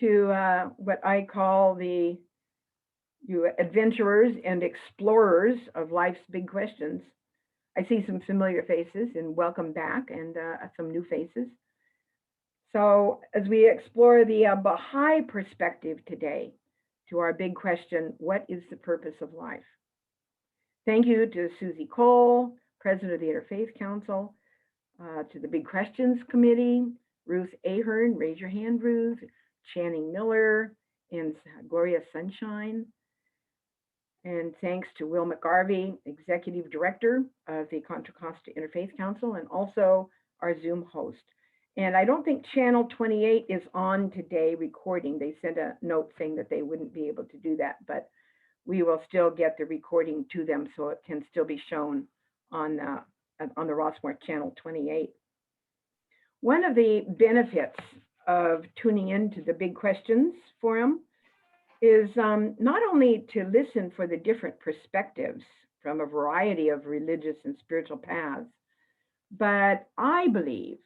to what I call the you adventurers and explorers of life's big questions. I see some familiar faces and welcome back, and some new faces. So, as we explore the Baha'i perspective today to our big question, what is the purpose of life? Thank you to Susie Cole, President of the Interfaith Council, to the Big Questions Committee, Ruth Ahern, raise your hand, Ruth, Channing Miller, and Gloria Sunshine. And thanks to Will McGarvey, Executive Director of the Contra Costa Interfaith Council, and also our Zoom host. And I don't think Channel 28 is on today recording. They sent a note saying that they wouldn't be able to do that, but we will still get the recording to them so it can still be shown on the Rossmore Channel 28. One of the benefits of tuning into the Big Questions Forum is not only to listen for the different perspectives from a variety of religious and spiritual paths, but I believe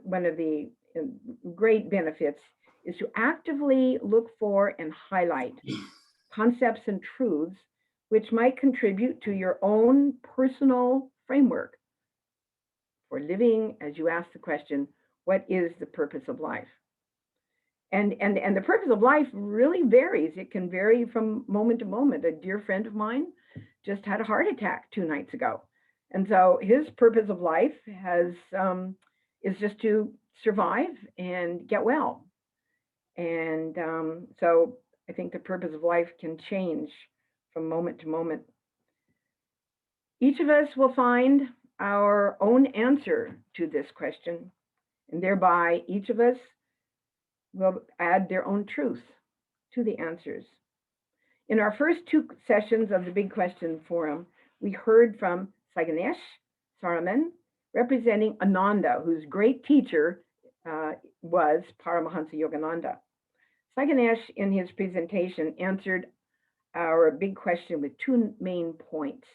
one of the great benefits is to actively look for and highlight concepts and truths which might contribute to your own personal framework for living as you ask the question, what is the purpose of life? And the purpose of life really varies. It can vary from moment to moment. A dear friend of mine just had a heart attack 2 nights ago. And so his purpose of life is just to survive and get well. And so I think the purpose of life can change from moment to moment. Each of us will find our own answer to this question, and thereby each of us will add their own truth to the answers. In our first 2 sessions of the Big Question Forum, we heard from Saganesh Saraman, representing Ananda, whose great teacher was Paramahansa Yogananda. Saganesh, in his presentation, answered our big question with 2 main points: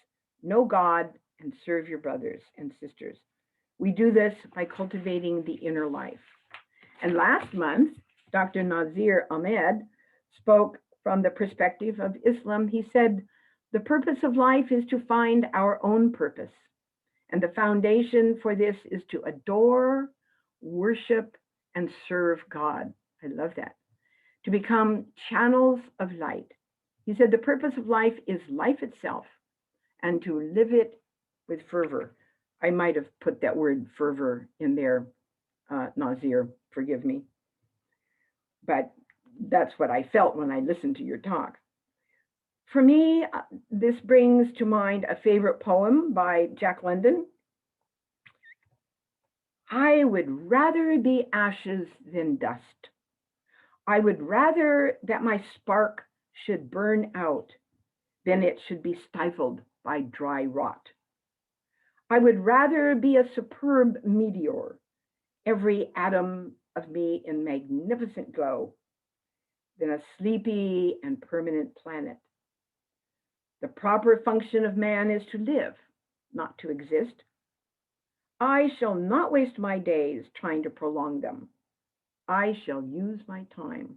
know God and serve your brothers and sisters. We do this by cultivating the inner life. And last month, Dr. Nazir Ahmed spoke from the perspective of Islam. He said, the purpose of life is to find our own purpose. And the foundation for this is to adore, worship, and serve God. I love that. To become channels of light. He said the purpose of life is life itself, and to live it with fervor. I might have put that word fervor in there, Nazir, forgive me. But that's what I felt when I listened to your talk. For me, this brings to mind a favorite poem by Jack London. I would rather be ashes than dust. I would rather that my spark should burn out than it should be stifled by dry rot. I would rather be a superb meteor, every atom of me in magnificent glow, than a sleepy and permanent planet. The proper function of man is to live, not to exist. I shall not waste my days trying to prolong them. I shall use my time.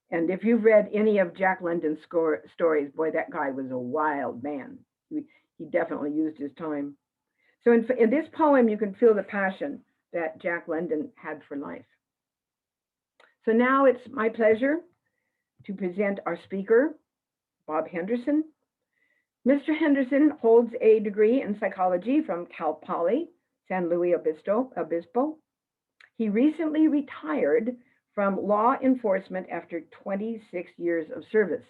And if you've read any of Jack London's stories, boy, that guy was a wild man. He definitely used his time. So in this poem, you can feel the passion that Jack London had for life. So now it's my pleasure to present our speaker, Bob Henderson. Mr. Henderson holds a degree in psychology from Cal Poly, San Luis Obispo. He recently retired from law enforcement after 26 years of service.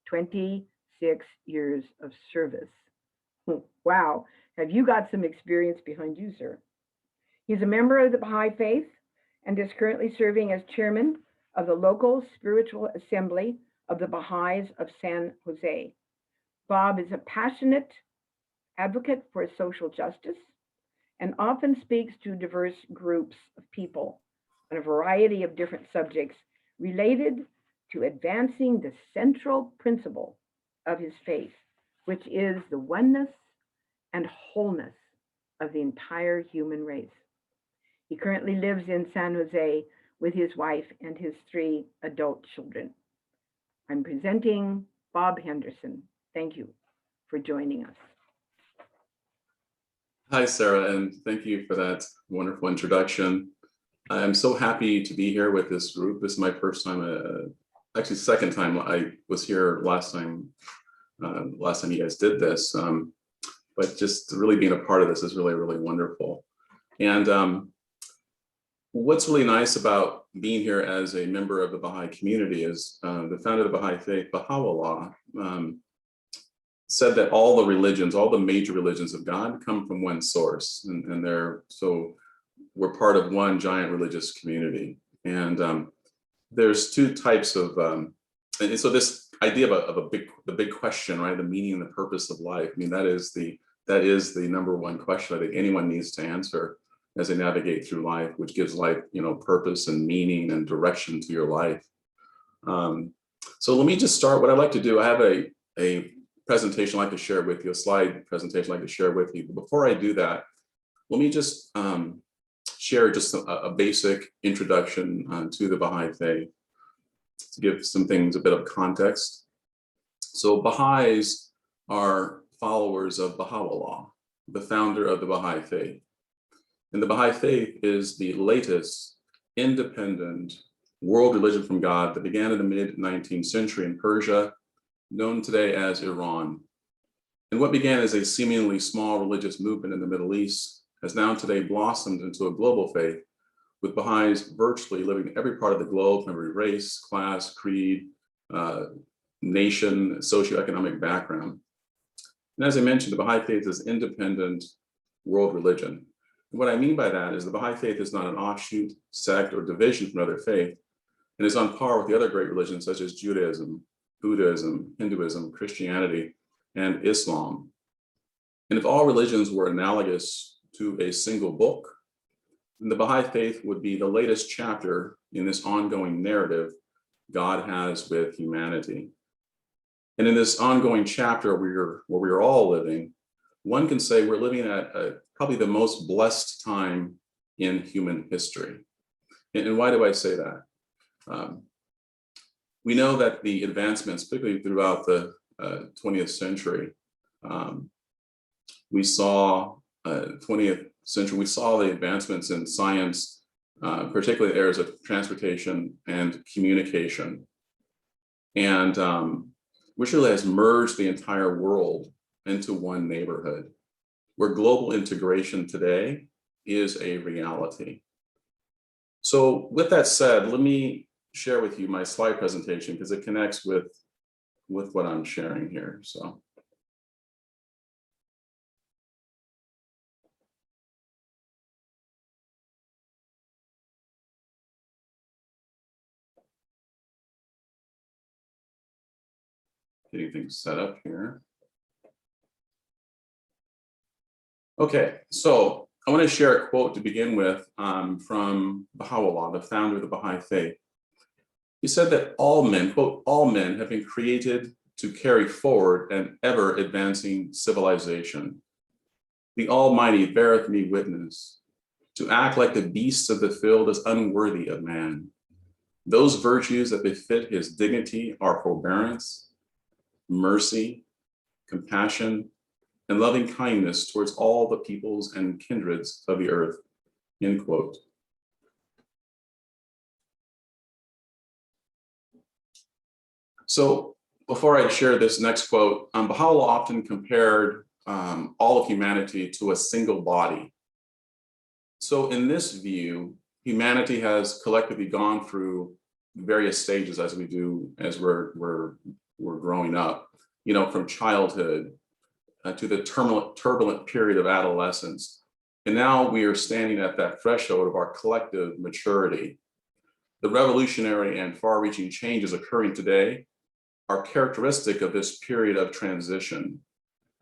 26 years of service. Wow, have you got some experience behind you, sir? He's a member of the Baha'i Faith and is currently serving as chairman of the local spiritual assembly of the Baha'is of San Jose. Bob is a passionate advocate for social justice and often speaks to diverse groups of people on a variety of different subjects related to advancing the central principle of his faith, which is the oneness and wholeness of the entire human race. He currently lives in San Jose with his wife and his 3 adult children. I'm presenting Bob Henderson. Thank you for joining us. Hi, Sarah, and thank you for that wonderful introduction. I'm so happy to be here with this group. This is my first time, actually second time. I was here last time you guys did this, but just really being a part of this is really, really wonderful. And what's really nice about being here as a member of the Baha'i community is the founder of the Baha'i Faith, Baha'u'llah, said that all the religions, all the major religions of God come from one source, and so we're part of one giant religious community. And there's 2 types of, and so this idea of the big question, right? The meaning and the purpose of life. I mean, that is the number one question I think anyone needs to answer as they navigate through life, which gives life, purpose and meaning and direction to your life. So let me just start. What I'd like to do, I have a presentation I'd like to share with you, a slide presentation I'd like to share with you. But before I do that, let me just share just a basic introduction to the Baha'i Faith to give some things a bit of context. So Baha'is are followers of Baha'u'llah, the founder of the Baha'i Faith. And the Baha'i Faith is the latest independent world religion from God that began in the mid-19th century in Persia, known today as Iran. And what began as a seemingly small religious movement in the Middle East has now today blossomed into a global faith, with Baha'is virtually living in every part of the globe, from every race, class, creed, nation, socioeconomic background. And as I mentioned, the Baha'i Faith is independent world religion. And what I mean by that is the Baha'i Faith is not an offshoot, sect, or division from another faith, and is on par with the other great religions such as Judaism, Buddhism, Hinduism, Christianity, and Islam. And if all religions were analogous to a single book, then the Baha'i Faith would be the latest chapter in this ongoing narrative God has with humanity. And in this ongoing chapter where we are all living, one can say we're living at probably the most blessed time in human history. And why do I say that? We know that the advancements, particularly throughout the 20th century, we saw the advancements in science, particularly in areas of transportation and communication, and which really has merged the entire world into one neighborhood, where global integration today is a reality. So with that said, let me share with you my slide presentation because it connects with what I'm sharing here. So. Getting things set up here. Okay, so I want to share a quote to begin with from Baha'u'llah, the founder of the Baha'i Faith. He said that all men, quote, all men have been created to carry forward an ever advancing civilization. The Almighty beareth me witness. To act like the beasts of the field is unworthy of man. Those virtues that befit his dignity are forbearance, mercy, compassion, and loving kindness towards all the peoples and kindreds of the earth, end quote. So before I share this next quote, Baha'u'llah often compared all of humanity to a single body. So in this view, humanity has collectively gone through various stages as we're growing up, from childhood to the turbulent period of adolescence. And now we are standing at that threshold of our collective maturity. The revolutionary and far-reaching changes occurring today are characteristic of this period of transition,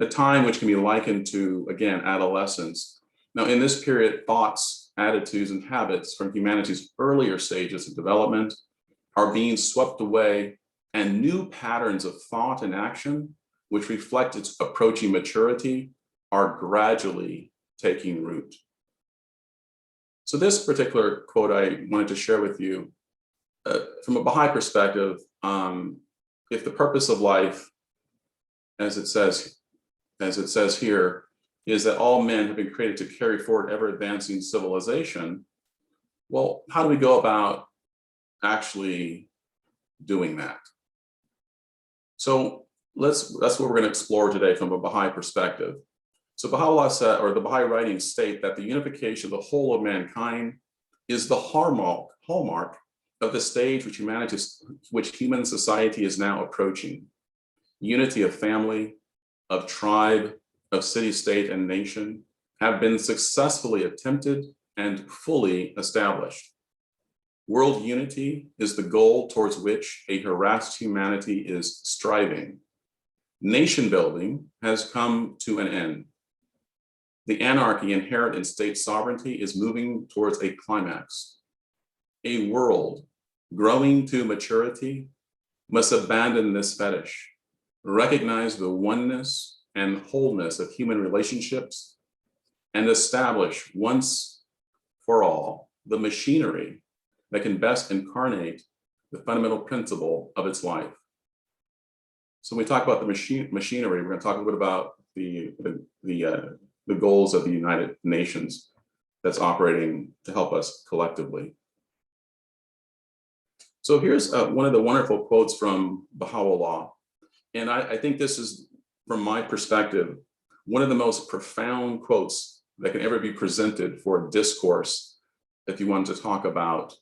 a time which can be likened to, again, adolescence. Now, in this period, thoughts, attitudes, and habits from humanity's earlier stages of development are being swept away, and new patterns of thought and action, which reflect its approaching maturity, are gradually taking root. So this particular quote I wanted to share with you, from a Baha'i perspective, if the purpose of life, as it says here, is that all men have been created to carry forward ever advancing civilization, well, how do we go about actually doing that? So that's what we're going to explore today from a Baha'i perspective. So Baha'u'llah said, or the Baha'i writings state that the unification of the whole of mankind is the hallmark of the stage which human society is now approaching. Unity of family, of tribe, of city, state, and nation have been successfully attempted and fully established. World unity is the goal towards which a harassed humanity is striving. Nation building has come to an end. The anarchy inherent in state sovereignty is moving towards a climax. A world growing to maturity must abandon this fetish, recognize the oneness and wholeness of human relationships, and establish once for all the machinery that can best incarnate the fundamental principle of its life. So when we talk about the machinery, we're going to talk a little bit about the goals of the United Nations that's operating to help us collectively. So here's one of the wonderful quotes from Baha'u'llah. And I think this is, from my perspective, one of the most profound quotes that can ever be presented for a discourse if you want to talk about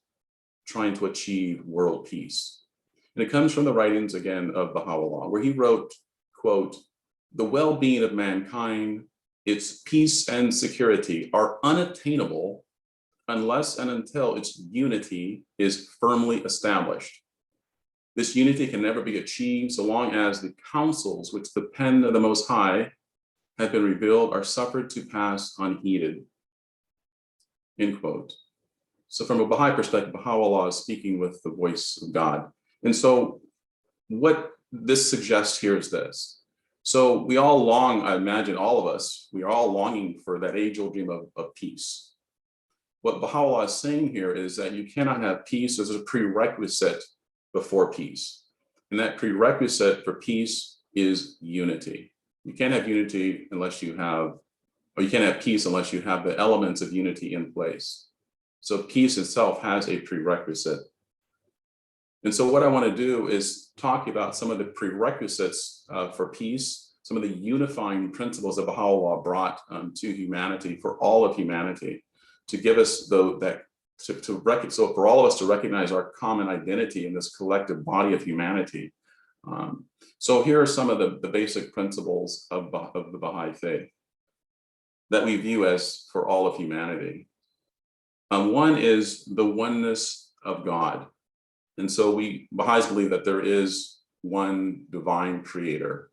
trying to achieve world peace. And it comes from the writings, again, of Baha'u'llah, where he wrote, quote, "The well-being of mankind, its peace and security are unattainable unless and until its unity is firmly established. This unity can never be achieved so long as the counsels which the pen of the Most High have been revealed are suffered to pass unheeded." End quote. So from a Baha'i perspective, Baha'u'llah is speaking with the voice of God. And so what this suggests here is this. So we all long, I imagine all of us, we are all longing for that age-old dream of peace. What Baha'u'llah is saying here is that you cannot have peace as a prerequisite before peace. And that prerequisite for peace is unity. You can't have unity unless you have, or you can't have peace unless you have the elements of unity in place. So peace itself has a prerequisite. And so what I want to do is talk about some of the prerequisites for peace, some of the unifying principles that Baha'u'llah brought to humanity, for all of humanity, to give us so for all of us to recognize our common identity in this collective body of humanity. So here are some of the basic principles of the Baha'i Faith that we view as for all of humanity. One is the oneness of God. And so we Baha'is believe that there is one divine creator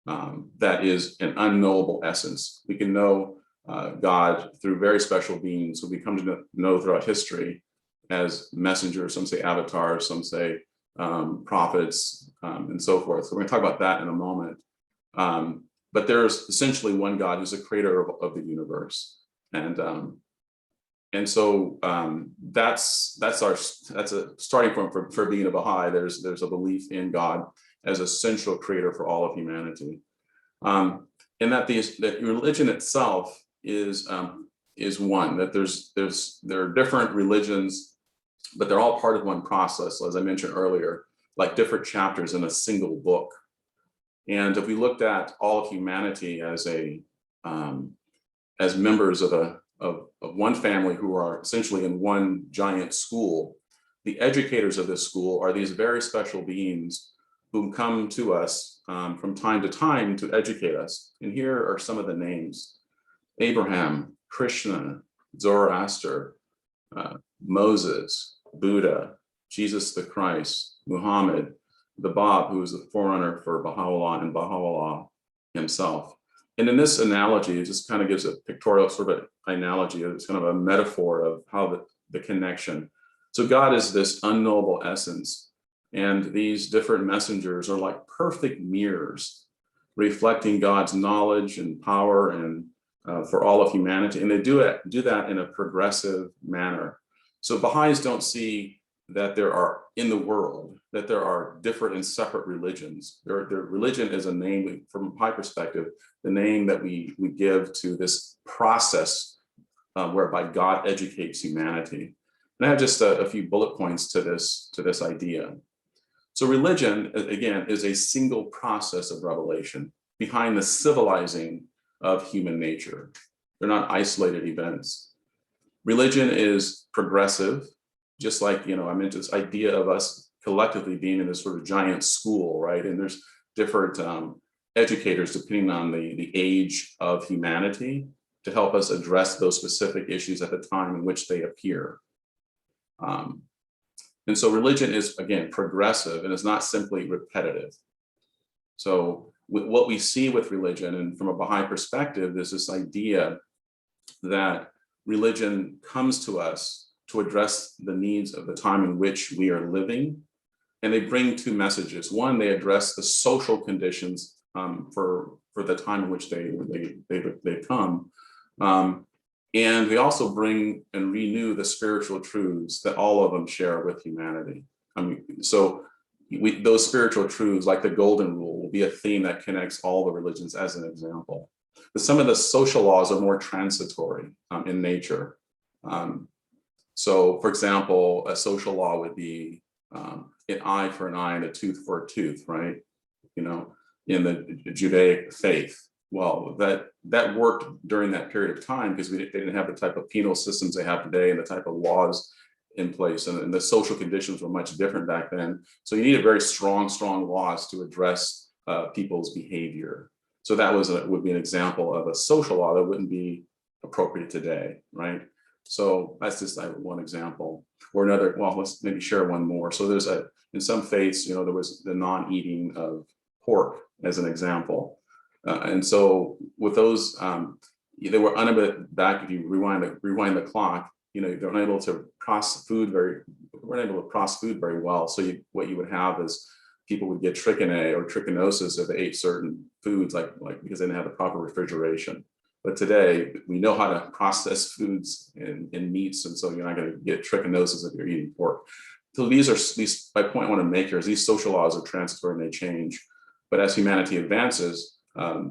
that is an unknowable essence. We can know God through very special beings who we come to know throughout history as messengers, some say avatars, some say prophets, and so forth. So we're going to talk about that in a moment. But there's essentially one God who's the creator of the universe. And so that's a starting point for being a Baha'i. There's a belief in God as a central creator for all of humanity, and that religion itself is one. That there are different religions, but they're all part of one process. So as I mentioned earlier, like different chapters in a single book. And if we looked at all of humanity as members of one family who are essentially in one giant school, the educators of this school are these very special beings who come to us from time to time to educate us. And here are some of the names: Abraham, Krishna, Zoroaster, Moses, Buddha, Jesus the Christ, Muhammad, the Bab, who is the forerunner for Baha'u'llah, and Baha'u'llah himself. And in this analogy, it just kind of gives a pictorial sort of analogy. It's kind of a metaphor of how the connection. So God is this unknowable essence, and these different messengers are like perfect mirrors, reflecting God's knowledge and power and for all of humanity, and they do that in a progressive manner. So Baha'is don't see that there are in the world that there are different and separate religions. Their religion is a name, from a Baha'i perspective, the name that we give to this process whereby God educates humanity. And I have just a few bullet points to this idea. So religion, again, is a single process of revelation behind the civilizing of human nature. They're not isolated events. Religion is progressive, just like, I mentioned this idea of us collectively being in this sort of giant school, right? And there's different educators depending on the age of humanity to help us address those specific issues at the time in which they appear. And so religion is, again, progressive, and it's not simply repetitive. So what we see with religion, and from a Baha'i perspective, is this idea that religion comes to us to address the needs of the time in which we are living. And they bring two messages. One, they address the social conditions for the time in which they come. And they also bring and renew the spiritual truths that all of them share with humanity. So those spiritual truths, like the golden rule, will be a theme that connects all the religions, as an example. But some of the social laws are more transitory in nature. So, for example, a social law would be an eye for an eye and a tooth for a tooth, right? In the Judaic faith. Well, that worked during that period of time because they didn't have the type of penal systems they have today and the type of laws in place, and the social conditions were much different back then. So you needed very strong laws to address people's behavior. So that would be an example of a social law that wouldn't be appropriate today, right? So that's just one example. Or another, well, let's maybe share one more. So in some faiths, there was the non-eating of pork as an example. And so with those, they were unable back. If you rewind the clock, they're unable to process food very well. So what you would have is people would get trichinae or trichinosis if they ate certain foods, like because they didn't have the proper refrigeration. But today we know how to process foods and meats, and so you're not going to get trichinosis if you're eating pork. So my point I want to make here is these social laws are transitory and they change. But as humanity advances,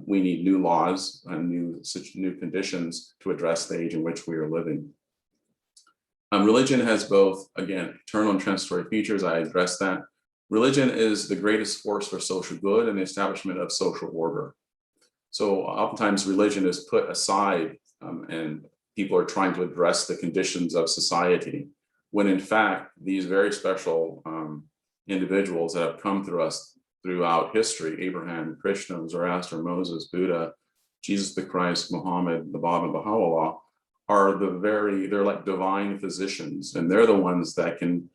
we need new laws and new conditions to address the age in which we are living. Religion has both, again, eternal and transitory features. I addressed that. Religion is the greatest force for social good and the establishment of social order. So oftentimes religion is put aside and people are trying to address the conditions of society, when in fact, these very special individuals that have come through us throughout history, Abraham, Krishna, Zoroaster, Moses, Buddha, Jesus the Christ, Muhammad, the Bab, and Baha'u'llah, they're like divine physicians, and they're the ones that can,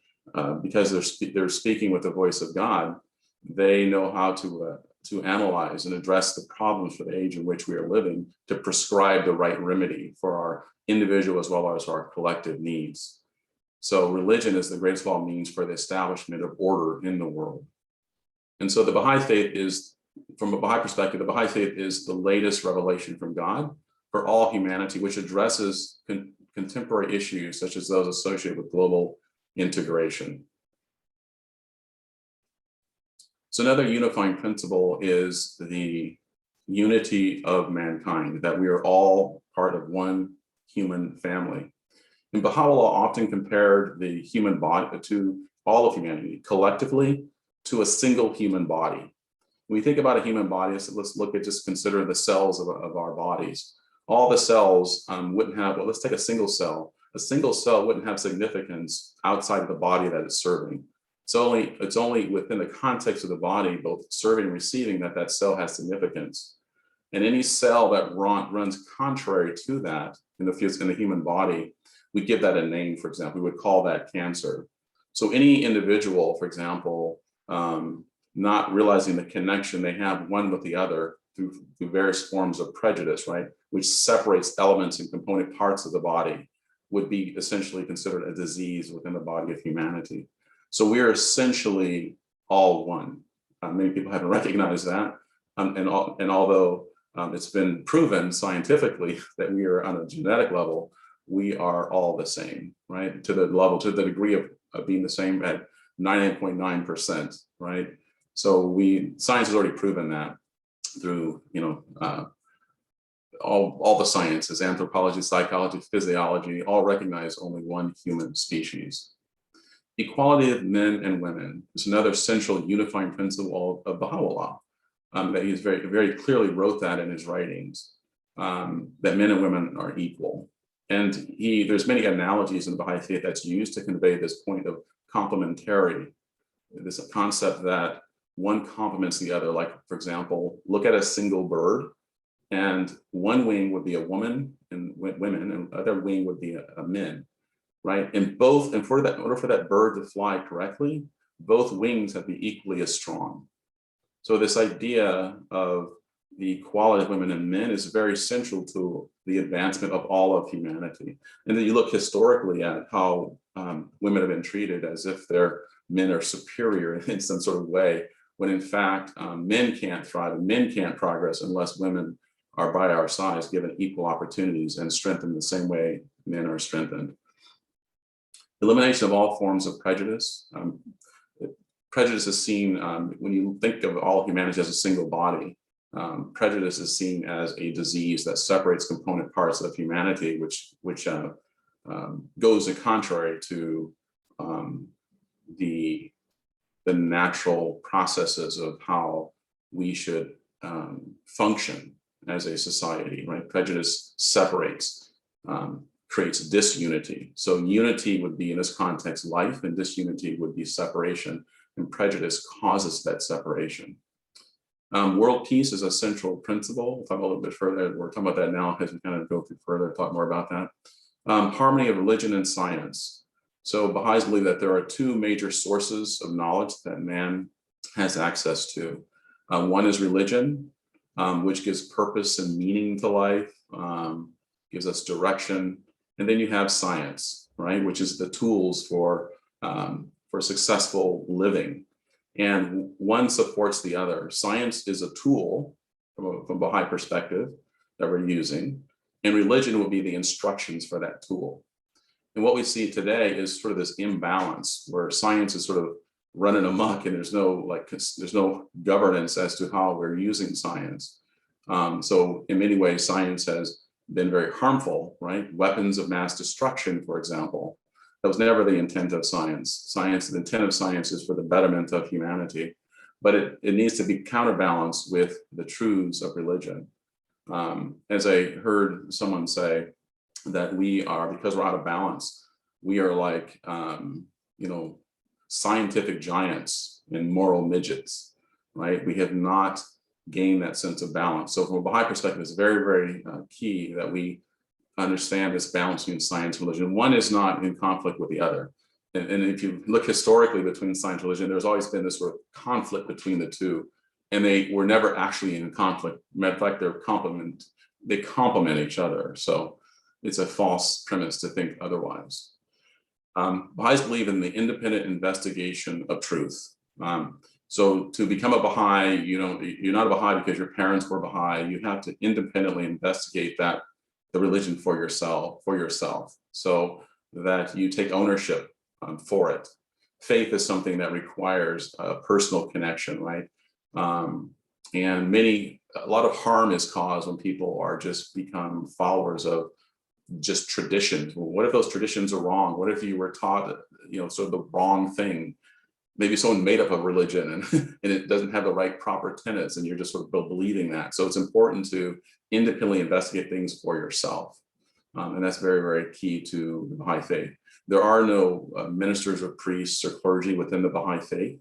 because they're speaking with the voice of God, they know how to analyze and address the problems for the age in which we are living, to prescribe the right remedy for our individual as well as our collective needs. So religion is the greatest of all means for the establishment of order in the world. And so the Baha'i Faith is, from a Baha'i perspective, the Baha'i Faith is the latest revelation from God for all humanity, which addresses contemporary issues such as those associated with global integration. So another unifying principle is the unity of mankind, that we are all part of one human family. And Baha'u'llah often compared the human body to all of humanity collectively to a single human body. When we think about a human body, so let's consider the cells of our bodies. All the cells wouldn't have, let's take a single cell. A single cell wouldn't have significance outside of the body that it's serving. It's only within the context of the body, both serving and receiving, that cell has significance. And any cell that runs contrary to that in the human body, we give that a name. For example, we would call that cancer. So any individual, for example, not realizing the connection they have one with the other through various forms of prejudice, right, which separates elements and component parts of the body, would be essentially considered a disease within the body of humanity. So we are essentially all one. Many people haven't recognized that, and although It's been proven scientifically that we are on a genetic level, we are all the same, right? To the degree of being the same at 99.9%, right? So science has already proven that through, all the sciences, anthropology, psychology, physiology, all recognize only one human species. Equality of men and women is another central unifying principle of Baha'u'llah. That he's very, very clearly wrote that in his writings, that men and women are equal. And there's many analogies in the Baha'i Faith that's used to convey this point of complementarity, this concept that one complements the other. Like, for example, look at a single bird, and one wing would be a woman and women, and the other wing would be a men, right? And in order for that bird to fly correctly, both wings have to be equally as strong. So this idea of the equality of women and men is very central to the advancement of all of humanity. And then you look historically at how women have been treated as if their men are superior in some sort of way, when in fact, men can't thrive and men can't progress unless women are by our sides, given equal opportunities and strengthened the same way men are strengthened. Elimination of all forms of prejudice. Prejudice is seen, when you think of all humanity as a single body, prejudice is seen as a disease that separates component parts of humanity, which goes in contrary to the natural processes of how we should function as a society, right? Prejudice separates, creates disunity. So unity would be, in this context, life, and disunity would be separation, and prejudice causes that separation. World peace is a central principle. We'll talk a little bit further. We're talking about that now as we kind of go through further, talk more about that. Harmony of religion and science. So Baha'is believe that there are two major sources of knowledge that man has access to. One is religion, which gives purpose and meaning to life, gives us direction. And then you have science, right, which is the tools for successful living. And one supports the other. Science is a tool from a Baha'i perspective that we're using, and religion will be the instructions for that tool. And what we see today is sort of this imbalance where science is sort of running amok, and there's no governance as to how we're using science. So in many ways, science has been very harmful, right? Weapons of mass destruction, for example. That was never the intent of science. The intent of science is for the betterment of humanity, but it needs to be counterbalanced with the truths of religion. As I heard someone say, that because we're out of balance, we are like, scientific giants and moral midgets, right? We have not gained that sense of balance. So from a Baha'i perspective, it's very, very key that we understand this balance between science and religion. One is not in conflict with the other. And if you look historically between science and religion, there's always been this sort of conflict between the two. And they were never actually in conflict. Matter of fact, they complement each other. So it's a false premise to think otherwise. Baha'is believe in the independent investigation of truth. So to become a Baha'i, you're not a Baha'i because your parents were Baha'i. You have to independently investigate the religion for yourself, so that you take ownership for it. Faith is something that requires a personal connection, right? And a lot of harm is caused when people are just become followers of just traditions. Well, what if those traditions are wrong? What if you were taught, sort of the wrong thing? Maybe someone made up a religion and it doesn't have the right proper tenets, and you're just sort of believing that. So it's important to independently investigate things for yourself. And that's very, very key to the Baha'i Faith. There are no ministers or priests or clergy within the Baha'i Faith.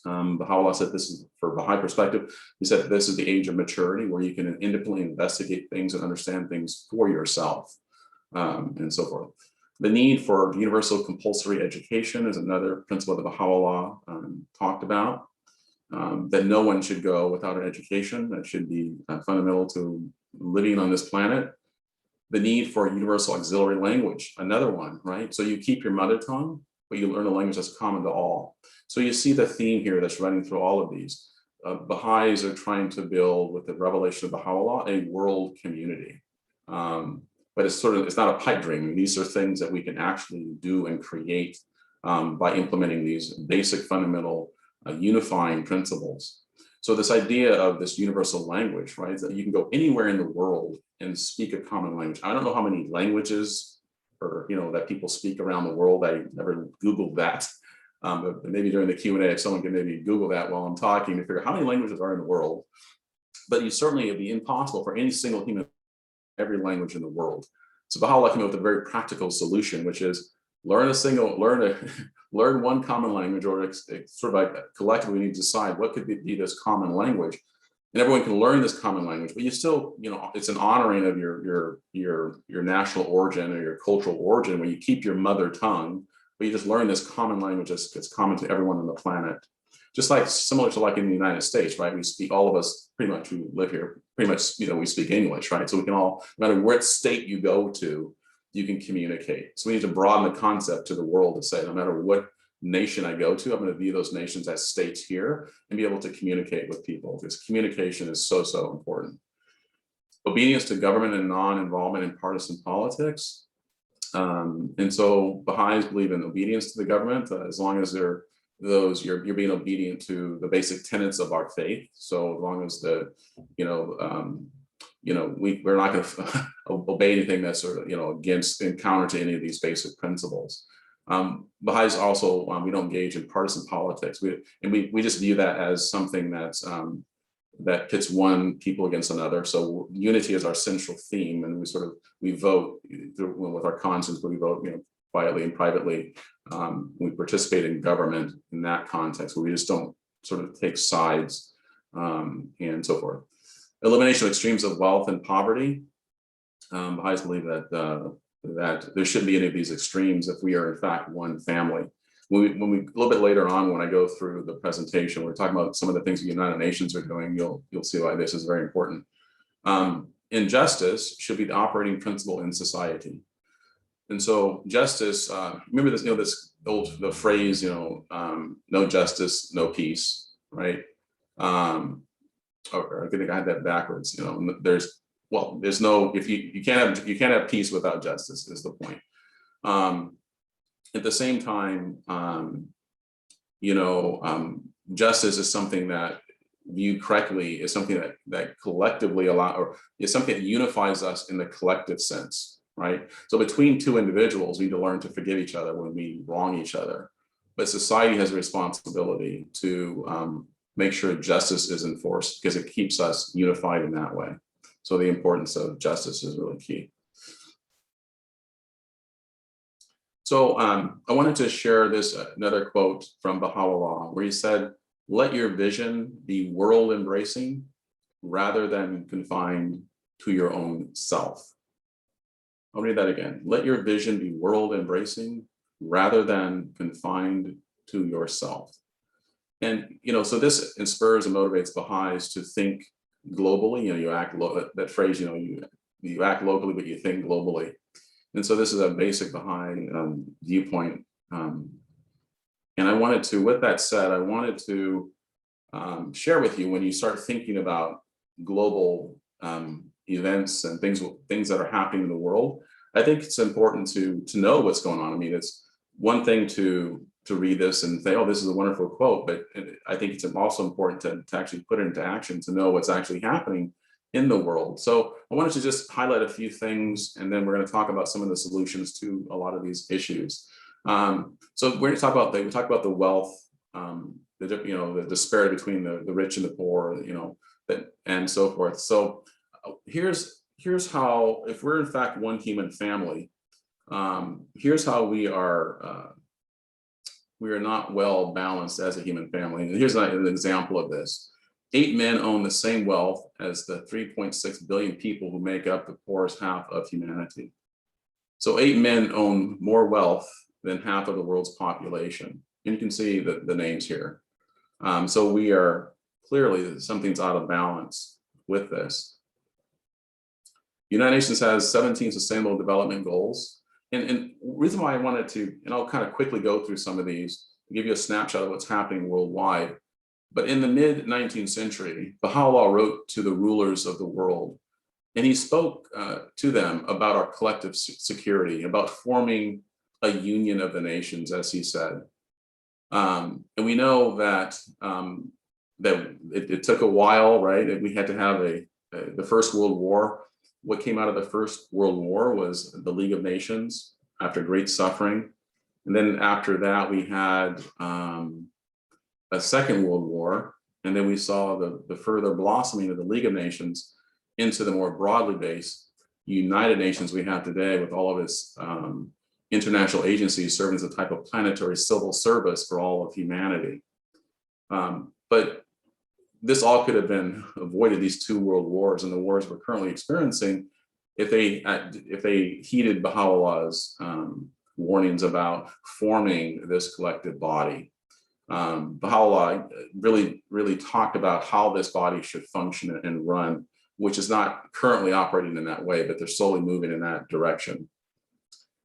Baha'u'llah said this is, for Baha'i perspective, he said this is the age of maturity where you can independently investigate things and understand things for yourself, and so forth. The need for universal compulsory education is another principle that Baha'u'llah talked about, that no one should go without an education. That should be fundamental to living on this planet. The need for universal auxiliary language, another one, right? So you keep your mother tongue, but you learn a language that's common to all. So you see the theme here that's running through all of these. Baha'is are trying to build, with the revelation of Baha'u'llah, a world community. But it's not a pipe dream. These are things that we can actually do and create by implementing these basic fundamental unifying principles. So this idea of this universal language, right, that you can go anywhere in the world and speak a common language. I don't know how many languages or that people speak around the world. I never Googled that. But maybe during the Q&A, if someone can maybe Google that while I'm talking to figure out how many languages are in the world. But it'd be impossible for any single human every language in the world. So Baha'u'llah came up with a very practical solution, which is learn one common language, or sort of like collectively we need to decide what could be this common language. And everyone can learn this common language, but you still, it's an honoring of your national origin or your cultural origin, where you keep your mother tongue, but you just learn this common language that's common to everyone on the planet. Just like similar to like in the United States, right? We speak, all of us pretty much who live here, pretty much, we speak English, right? So we can all, no matter what state you go to, you can communicate. So we need to broaden the concept to the world to say, no matter what nation I go to, I'm going to view those nations as states here and be able to communicate with people, because communication is so, so important. Obedience to government and non-involvement in partisan politics. And so Baha'is believe in obedience to the government, as long as you're being obedient to the basic tenets of our faith. So as long as we're not going to obey anything that's sort of against and counter to any of these basic principles. Baha'is also, we don't engage in partisan politics. We just view that as something that's that pits one people against another. So unity is our central theme, and we vote with our conscience, but we vote quietly and privately. We participate in government in that context, where we just don't sort of take sides and so forth. Elimination of extremes of wealth and poverty. Baha'is believe that there shouldn't be any of these extremes if we are in fact one family. When we a little bit later on, when I go through the presentation, we're talking about some of the things the United Nations are doing. You'll see why this is very important. Injustice should be the operating principle in society. And so justice, remember this, the phrase, no justice, no peace, right? Or I think I had that backwards. There's no, if you can't have peace without justice is the point. At the same time, justice is something that, viewed correctly, is something that collectively is something that unifies us in the collective sense, right? So between two individuals, we need to learn to forgive each other when we wrong each other. But society has a responsibility to make sure justice is enforced, because it keeps us unified in that way. So the importance of justice is really key. So I wanted to share another quote from Baha'u'llah, where he said, "Let your vision be world embracing rather than confined to your own self." I'll read that again. Let your vision be world embracing rather than confined to yourself. And, so this inspires and motivates Baha'is to think globally. That phrase, you act locally, but you think globally. And so this is a basic Baha'i viewpoint. And I wanted to, with that said, I wanted to share with you, when you start thinking about global events and things that are happening in the world, I think it's important to know what's going on. I mean, it's one thing to read this and say, oh, this is a wonderful quote, but I think it's also important to actually put it into action, to know what's actually happening in the world. So I wanted to just highlight a few things, and then we're going to talk about some of the solutions to a lot of these issues. So we're going to talk about the wealth, the disparity between the rich and the poor, and so forth. So here's how, if we're in fact one human family, here's how we are not well balanced as a human family. And here's an example of this. 8 men own the same wealth as the 3.6 billion people who make up the poorest half of humanity. So 8 men own more wealth than half of the world's population. And you can see the names here. So we are clearly, something's out of balance with this. The United Nations has 17 Sustainable Development Goals. And the reason why I wanted to, and I'll kind of quickly go through some of these, to give you a snapshot of what's happening worldwide. But in the mid 19th century, Baha'u'llah wrote to the rulers of the world, and he spoke to them about our collective security, about forming a union of the nations, as he said. And we know that that it took a while, right? We had to have the First World War. What came out of the First World War was the League of Nations after great suffering. And then after that, we had a Second World War. And then we saw the further blossoming of the League of Nations into the more broadly based United Nations we have today, with all of its international agencies serving as a type of planetary civil service for all of humanity. But this all could have been avoided, these two world wars and the wars we're currently experiencing, if they heeded Baha'u'llah's warnings about forming this collective body. Baha'u'llah really talked about how this body should function and run, which is not currently operating in that way, but they're slowly moving in that direction.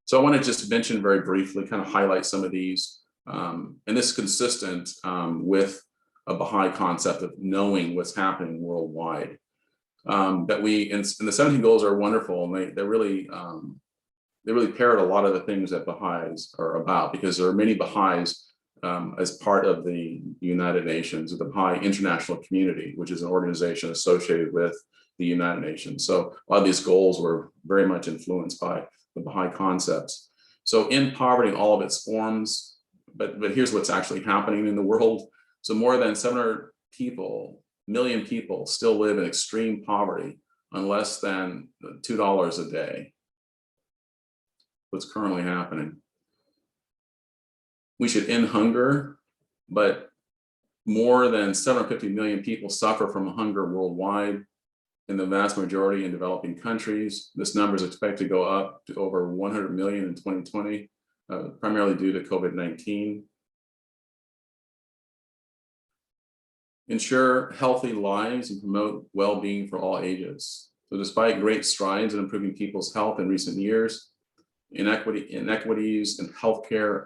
So I want to just mention very briefly, kind of highlight some of these. And this is consistent with a Baha'i concept of knowing what's happening worldwide. That we, and the 17 goals are wonderful, and they really parrot a lot of the things that Baha'is are about, because there are many Baha'is as part of the United Nations, or the Baha'i International Community, which is an organization associated with the United Nations. So a lot of these goals were very much influenced by the Baha'i concepts. So in poverty in all of its forms, but here's what's actually happening in the world. So more than 700 million people still live in extreme poverty on less than $2 a day. What's currently happening. We should end hunger, but more than 750 million people suffer from hunger worldwide, in the vast majority in developing countries. This number is expected to go up to over 100 million in 2020, primarily due to COVID-19. Ensure healthy lives and promote well-being for all ages. So despite great strides in improving people's health in recent years, inequities in healthcare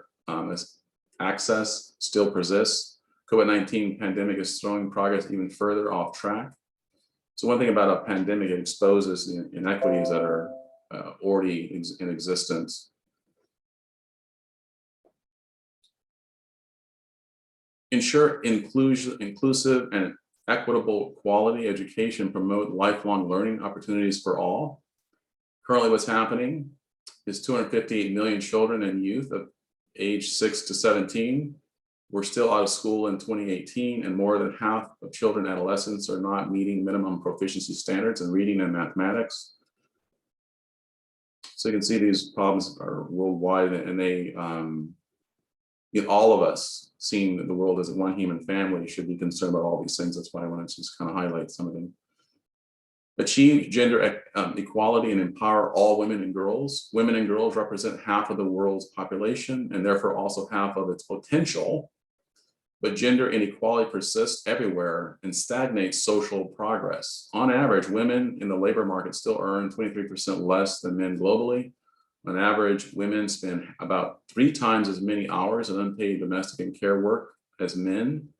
access still persists. COVID-19 pandemic is throwing progress even further off track. So one thing about a pandemic, it exposes the inequities that are already in existence. Ensure inclusive and equitable quality education, promote lifelong learning opportunities for all. Currently what's happening is 258 million children and youth of age 6 to 17 were still out of school in 2018, and more than half of children and adolescents are not meeting minimum proficiency standards in reading and mathematics. So you can see these problems are worldwide, and they, all of us seeing the world as one human family should be concerned about all these things. That's why I wanted to just kind of highlight some of them. Achieve gender equality and empower all women and girls. Women and girls represent half of the world's population and therefore also half of its potential. But gender inequality persists everywhere and stagnates social progress. On average, women in the labor market still earn 23% less than men globally. On average, women spend about 3 times as many hours in unpaid domestic and care work as men.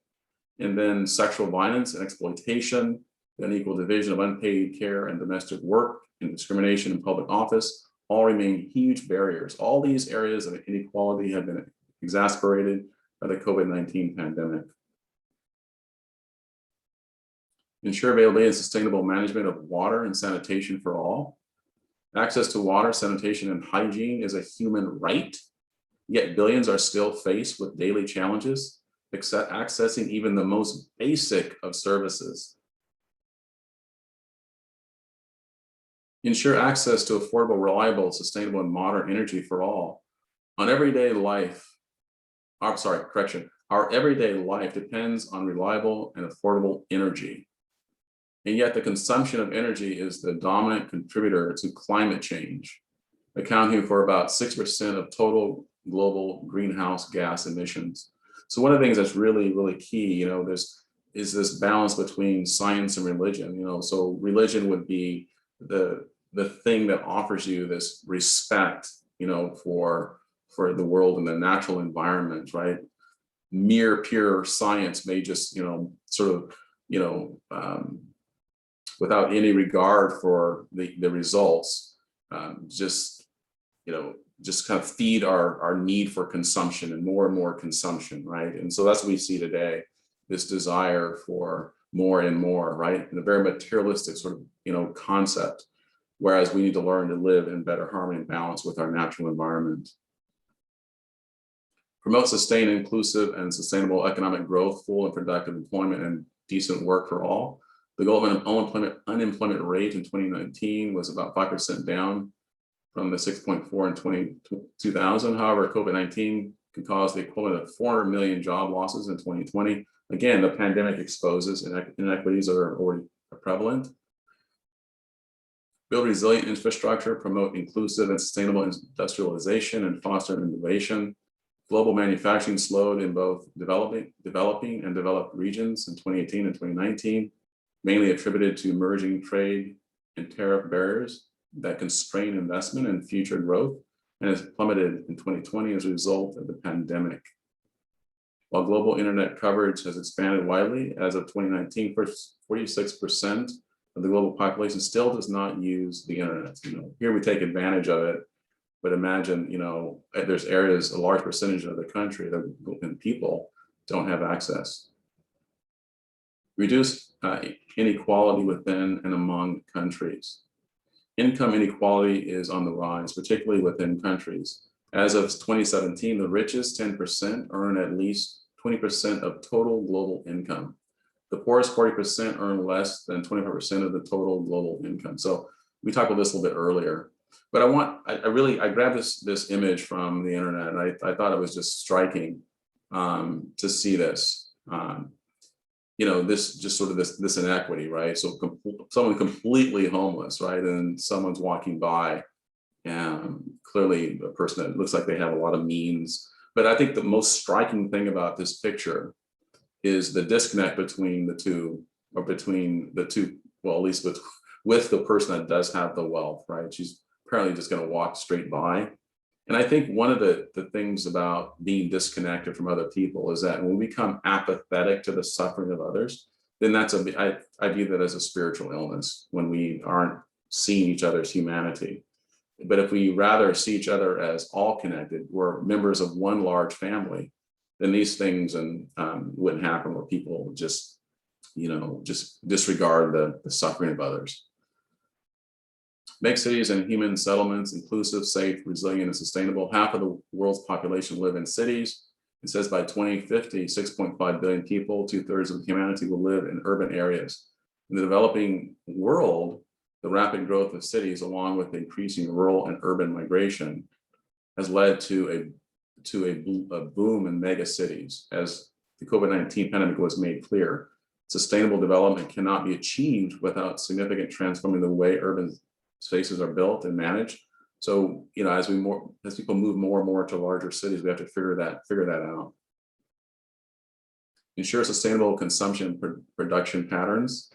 And then sexual violence and exploitation, the unequal division of unpaid care and domestic work, and discrimination in public office all remain huge barriers. All these areas of inequality have been exacerbated by the COVID-19 pandemic. Ensure availability and sustainable management of water and sanitation for all. Access to water, sanitation, and hygiene is a human right, yet billions are still faced with daily challenges, accessing even the most basic of services. Ensure access to affordable, reliable, sustainable, and modern energy for all. Our everyday life depends on reliable and affordable energy. And yet the consumption of energy is the dominant contributor to climate change, accounting for about 6% of total global greenhouse gas emissions. So one of the things that's really, really key, is this balance between science and religion. So religion would be the thing that offers you this respect, for the world and the natural environment, right? mere pure science may just, sort of, without any regard for the results, just kind of feed our need for consumption and more consumption, right? And so that's what we see today, this desire for more and more, right? And a very materialistic sort of, concept, whereas we need to learn to live in better harmony and balance with our natural environment. Promote sustained, inclusive, and sustainable economic growth, full and productive employment, and decent work for all. The global unemployment rate in 2019 was about 5% down from the 6.4 in 2000. However, COVID-19 can cause the equivalent of 400 million job losses in 2020. Again, the pandemic exposes inequities that are already prevalent. Build resilient infrastructure, promote inclusive and sustainable industrialization, and foster innovation. Global manufacturing slowed in both developing and developed regions in 2018 and 2019, mainly attributed to emerging trade and tariff barriers that constrain investment and future growth, and has plummeted in 2020 as a result of the pandemic. While global internet coverage has expanded widely, as of 2019, 46% of the global population still does not use the internet. Here we take advantage of it, but imagine, there's areas, a large percentage of the country and people don't have access. Reduce inequality within and among countries. Income inequality is on the rise, particularly within countries. As of 2017, the richest 10% earn at least 20% of total global income. The poorest 40% earn less than 25% of the total global income. So we talked about this a little bit earlier, but I grabbed this image from the internet, and I thought it was just striking to see this. This just sort of this inequity, right? So someone completely homeless, right? And someone's walking by, and clearly a person that looks like they have a lot of means. But I think the most striking thing about this picture is the disconnect between the two, well, at least with the person that does have the wealth, right? She's apparently just going to walk straight by. And I think one of the things about being disconnected from other people is that when we become apathetic to the suffering of others, then I view that as a spiritual illness, when we aren't seeing each other's humanity. But if we rather see each other as all connected, we're members of one large family, then these things wouldn't happen, where people just disregard the suffering of others. Make cities and human settlements inclusive, safe, resilient, and sustainable. Half of the world's population live in cities. It says by 2050, 6.5 billion people, 2/3 of humanity, will live in urban areas. In the developing world, the rapid growth of cities, along with increasing rural and urban migration, has led to a boom in mega cities. As the COVID-19 pandemic was made clear, sustainable development cannot be achieved without significant transforming the way urban spaces are built and managed. So, as people move more and more to larger cities, we have to figure that out. Ensure sustainable consumption production patterns.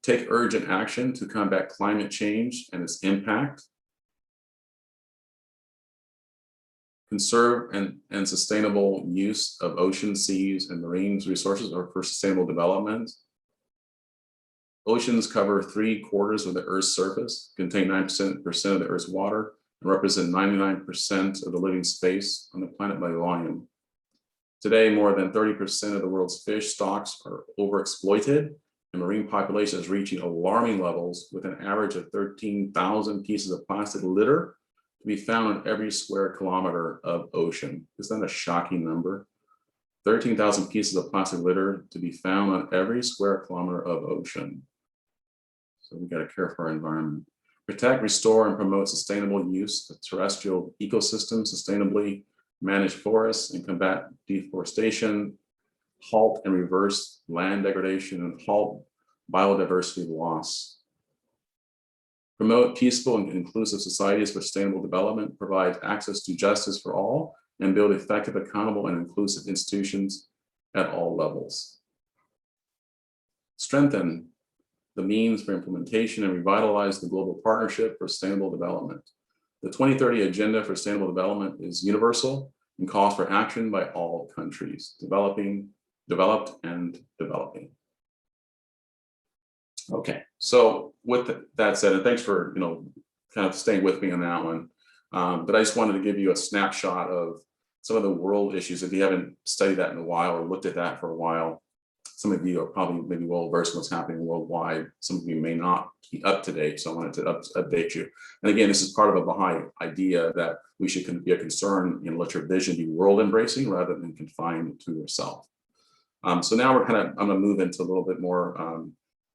Take urgent action to combat climate change and its impact. Conserve and sustainable use of oceans, seas, and marine resources for sustainable development. Oceans cover 3/4 of the Earth's surface, contain 9% of the Earth's water, and represent 99% of the living space on the planet by volume. Today, more than 30% of the world's fish stocks are overexploited, and marine population is reaching alarming levels, with an average of 13,000 pieces of plastic litter to be found on every square kilometer of ocean. Isn't that a shocking number? 13,000 pieces of plastic litter to be found on every square kilometer of ocean. So we got to care for our environment. Protect, restore, and promote sustainable use of terrestrial ecosystems, sustainably manage forests, and combat deforestation, halt and reverse land degradation, and halt biodiversity loss. Promote peaceful and inclusive societies for sustainable development, provide access to justice for all, and build effective, accountable, and inclusive institutions at all levels. Strengthen the means for implementation and revitalize the global partnership for sustainable development. The 2030 Agenda for Sustainable Development is universal and calls for action by all countries, developed, and developing. Okay, so with that said, and thanks for kind of staying with me on that one, but I just wanted to give you a snapshot of some of the world issues. If you haven't studied that in a while or looked at that for a while, some of you are probably maybe well versed in what's happening worldwide. Some of you may not be up to date, so I wanted to update you. And again, this is part of a Baha'i idea that we should be a concern and let your vision be world embracing rather than confined to yourself. So now I'm going to move into a little bit more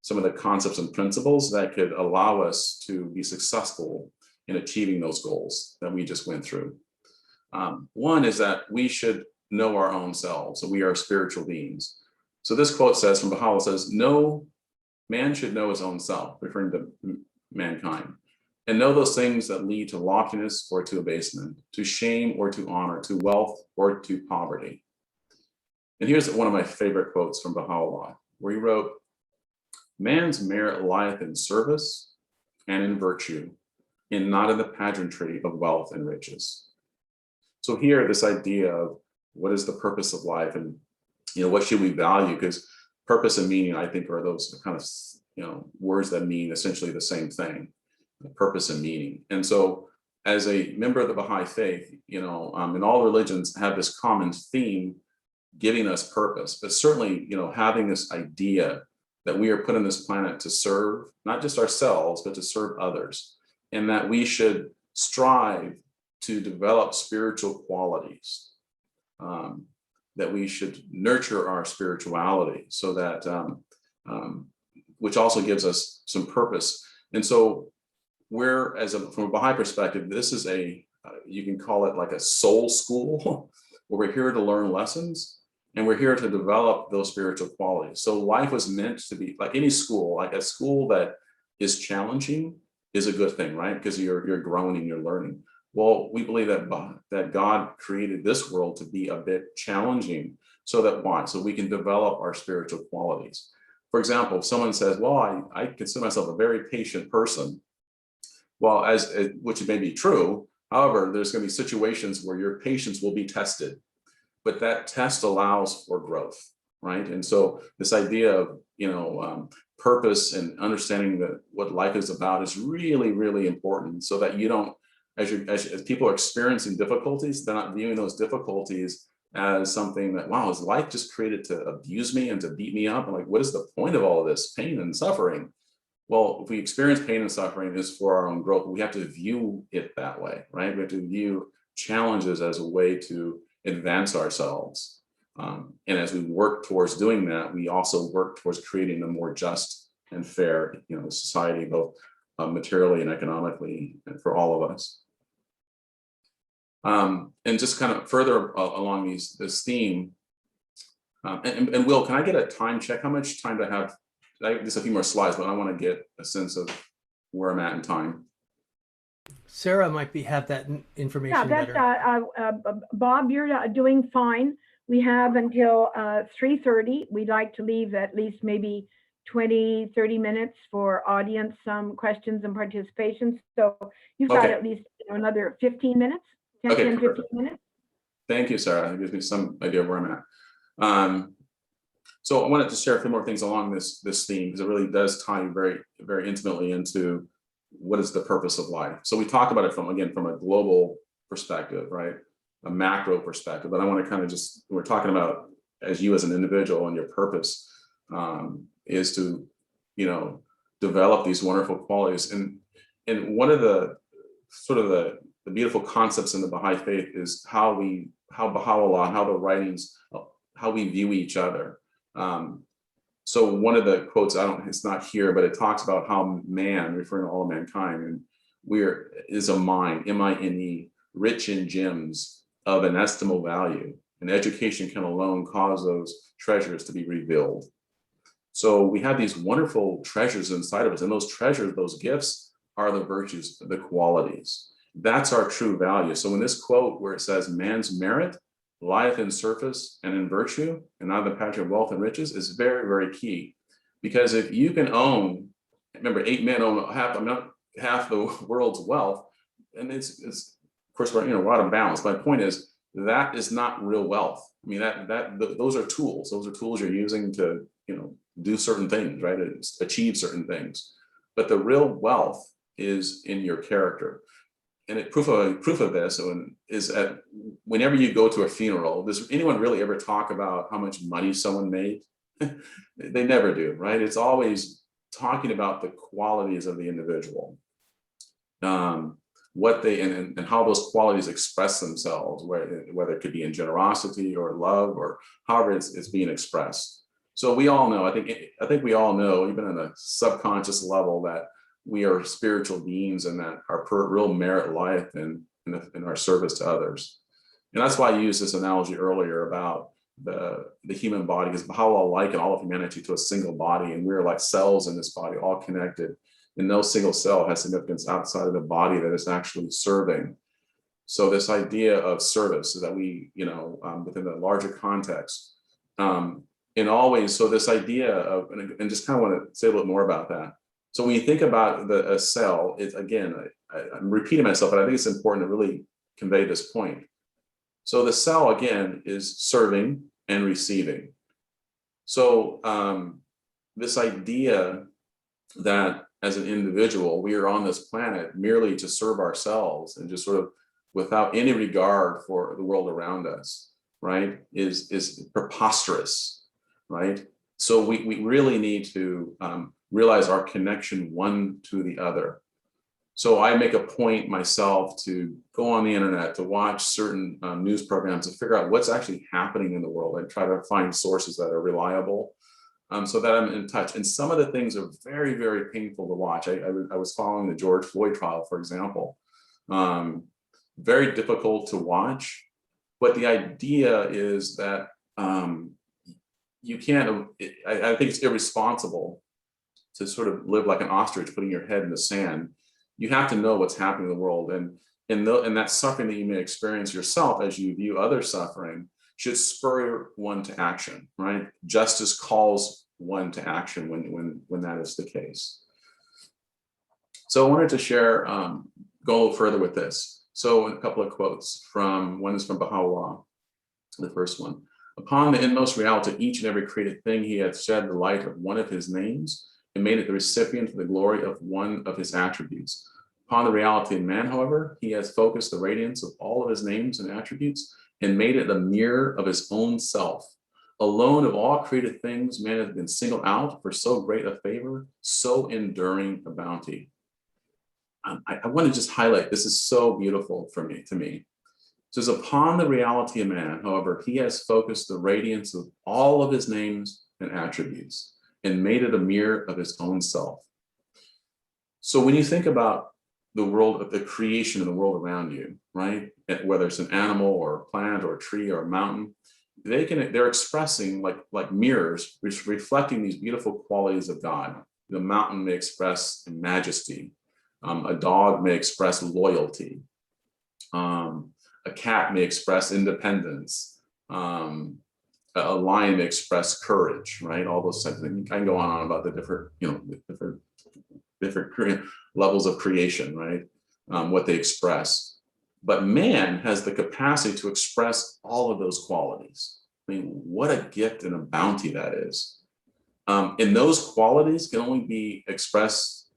some of the concepts and principles that could allow us to be successful in achieving those goals that we just went through. One is that we should know our own selves. So we are spiritual beings. So this quote says from Baha'u'llah says, "No man should know his own self," referring to mankind, "and know those things that lead to loftiness or to abasement, to shame or to honor, to wealth or to poverty." And here's one of my favorite quotes from Baha'u'llah, where he wrote, "Man's merit lieth in service and in virtue, and not in the pageantry of wealth and riches." So here, this idea of what is the purpose of life, and what should we value? Because purpose and meaning, I think, are those kind of words that mean essentially the same thing, purpose and meaning. And so, as a member of the Baha'i Faith, and all religions have this common theme, giving us purpose, but certainly, having this idea that we are put on this planet to serve not just ourselves, but to serve others, and that we should strive to develop spiritual qualities. That we should nurture our spirituality, so that which also gives us some purpose. And so we're, from a Baha'i perspective, this is you can call it like a soul school, where we're here to learn lessons and we're here to develop those spiritual qualities. So life was meant to be like any school, like a school that is challenging is a good thing, right? Because you're growing and you're learning. Well, we believe that God created this world to be a bit challenging. So that why? So we can develop our spiritual qualities. For example, if someone says, "Well, I consider myself a very patient person," well, which may be true. However, there's going to be situations where your patience will be tested, but that test allows for growth, right? And so this idea of purpose and understanding that what life is about is really, really important, so that you don't. As people are experiencing difficulties, they're not viewing those difficulties as something that, wow, is life just created to abuse me and to beat me up? And like, what is the point of all of this pain and suffering? Well, if we experience pain and suffering is for our own growth, we have to view it that way, right? We have to view challenges as a way to advance ourselves. And as we work towards doing that, we also work towards creating a more just and fair, society, both materially and economically, and for all of us. And just kind of further along this theme, and Will, can I get a time check? How much time do I have? Just a few more slides, but I want to get a sense of where I'm at in time. Sarah might have that information better. Bob, you're doing fine. We have until 3:30. We'd like to leave at least maybe 20, 30 minutes for audience questions and participation. So you've got at least another 15 minutes. 10, 15 minutes. Thank you, Sarah. It gives me some idea of where I'm at. So I wanted to share a few more things along this theme, because it really does tie very, very intimately into what is the purpose of life. So we talk about it from a global perspective, right? A macro perspective, but I want to kind of we're talking about as you as an individual, and your purpose is to, develop these wonderful qualities. And one of the sort of the beautiful concepts in the Baha'i Faith is how Baha'u'llah, how the writings, how we view each other. So one of the quotes, it's not here, but it talks about how man, referring to all of mankind, and is a mine, M-I-N-E, rich in gems of inestimable value, and education can alone cause those treasures to be revealed. So we have these wonderful treasures inside of us, and those treasures, those gifts, are the virtues, the qualities. That's our true value. So in this quote where it says, "Man's merit lieth in surface and in virtue, and not in the pageantry of wealth and riches," is very, very key. Because if you can remember, 8 men own half the world's wealth. and it's of course we're out of balance. My point is that is not real wealth. I mean, those are tools. Those are tools you're using to do certain things, right? Achieve certain things. But the real wealth is in your character. And proof of this is that whenever you go to a funeral, does anyone really ever talk about how much money someone made? They never do, right? It's always talking about the qualities of the individual, what they and how those qualities express themselves, whether it could be in generosity or love or however it's being expressed. So we all know, I think we all know, even on a subconscious level, that we are spiritual beings and that our real merit lieth in our service to others. And that's why I used this analogy earlier about the human body, because Baha'u'llah likened all of humanity to a single body, and we're like cells in this body, all connected. And no single cell has significance outside of the body that is actually serving. So this idea of service is that we, within the larger context, and always, so this idea of, and just kind of want to say a little more about that. So when you think about a cell, it's again, I'm repeating myself, but I think it's important to really convey this point. So the cell, again, is serving and receiving. So this idea that as an individual, we are on this planet merely to serve ourselves and just sort of without any regard for the world around us, right, is preposterous, right? So we really need to realize our connection one to the other. So I make a point myself to go on the internet, to watch certain news programs, to figure out what's actually happening in the world. I try to find sources that are reliable so that I'm in touch. And some of the things are very, very painful to watch. I was following the George Floyd trial, for example. Very difficult to watch. But the idea is that you can't, I think it's irresponsible to sort of live like an ostrich, putting your head in the sand. You have to know what's happening in the world. And that suffering that you may experience yourself as you view other suffering should spur one to action, right? Justice calls one to action when that is the case. So I wanted to share, go a little further with this. So a couple of quotes one is from Baha'u'llah, the first one. Upon the inmost reality of each and every created thing, he hath shed the light of one of his names and made it the recipient of the glory of one of his attributes. Upon the reality of man, however, he has focused the radiance of all of his names and attributes and made it a mirror of his own self. Alone of all created things, man has been singled out for so great a favor, so enduring a bounty. I want to just highlight, this is so beautiful to me. It says, upon the reality of man, however, he has focused the radiance of all of his names and attributes and made it a mirror of his own self. So when you think about the world of the creation of the world around you, right? Whether it's an animal or a plant or a tree or a mountain, they're expressing like mirrors, reflecting these beautiful qualities of God. The mountain may express majesty. A dog may express loyalty. A cat may express independence. A lion may express courage, right? All those types of things. I can go on about the different levels of creation, right? What they express. But man has the capacity to express all of those qualities. I mean, what a gift and a bounty that is. And those qualities can only be expressed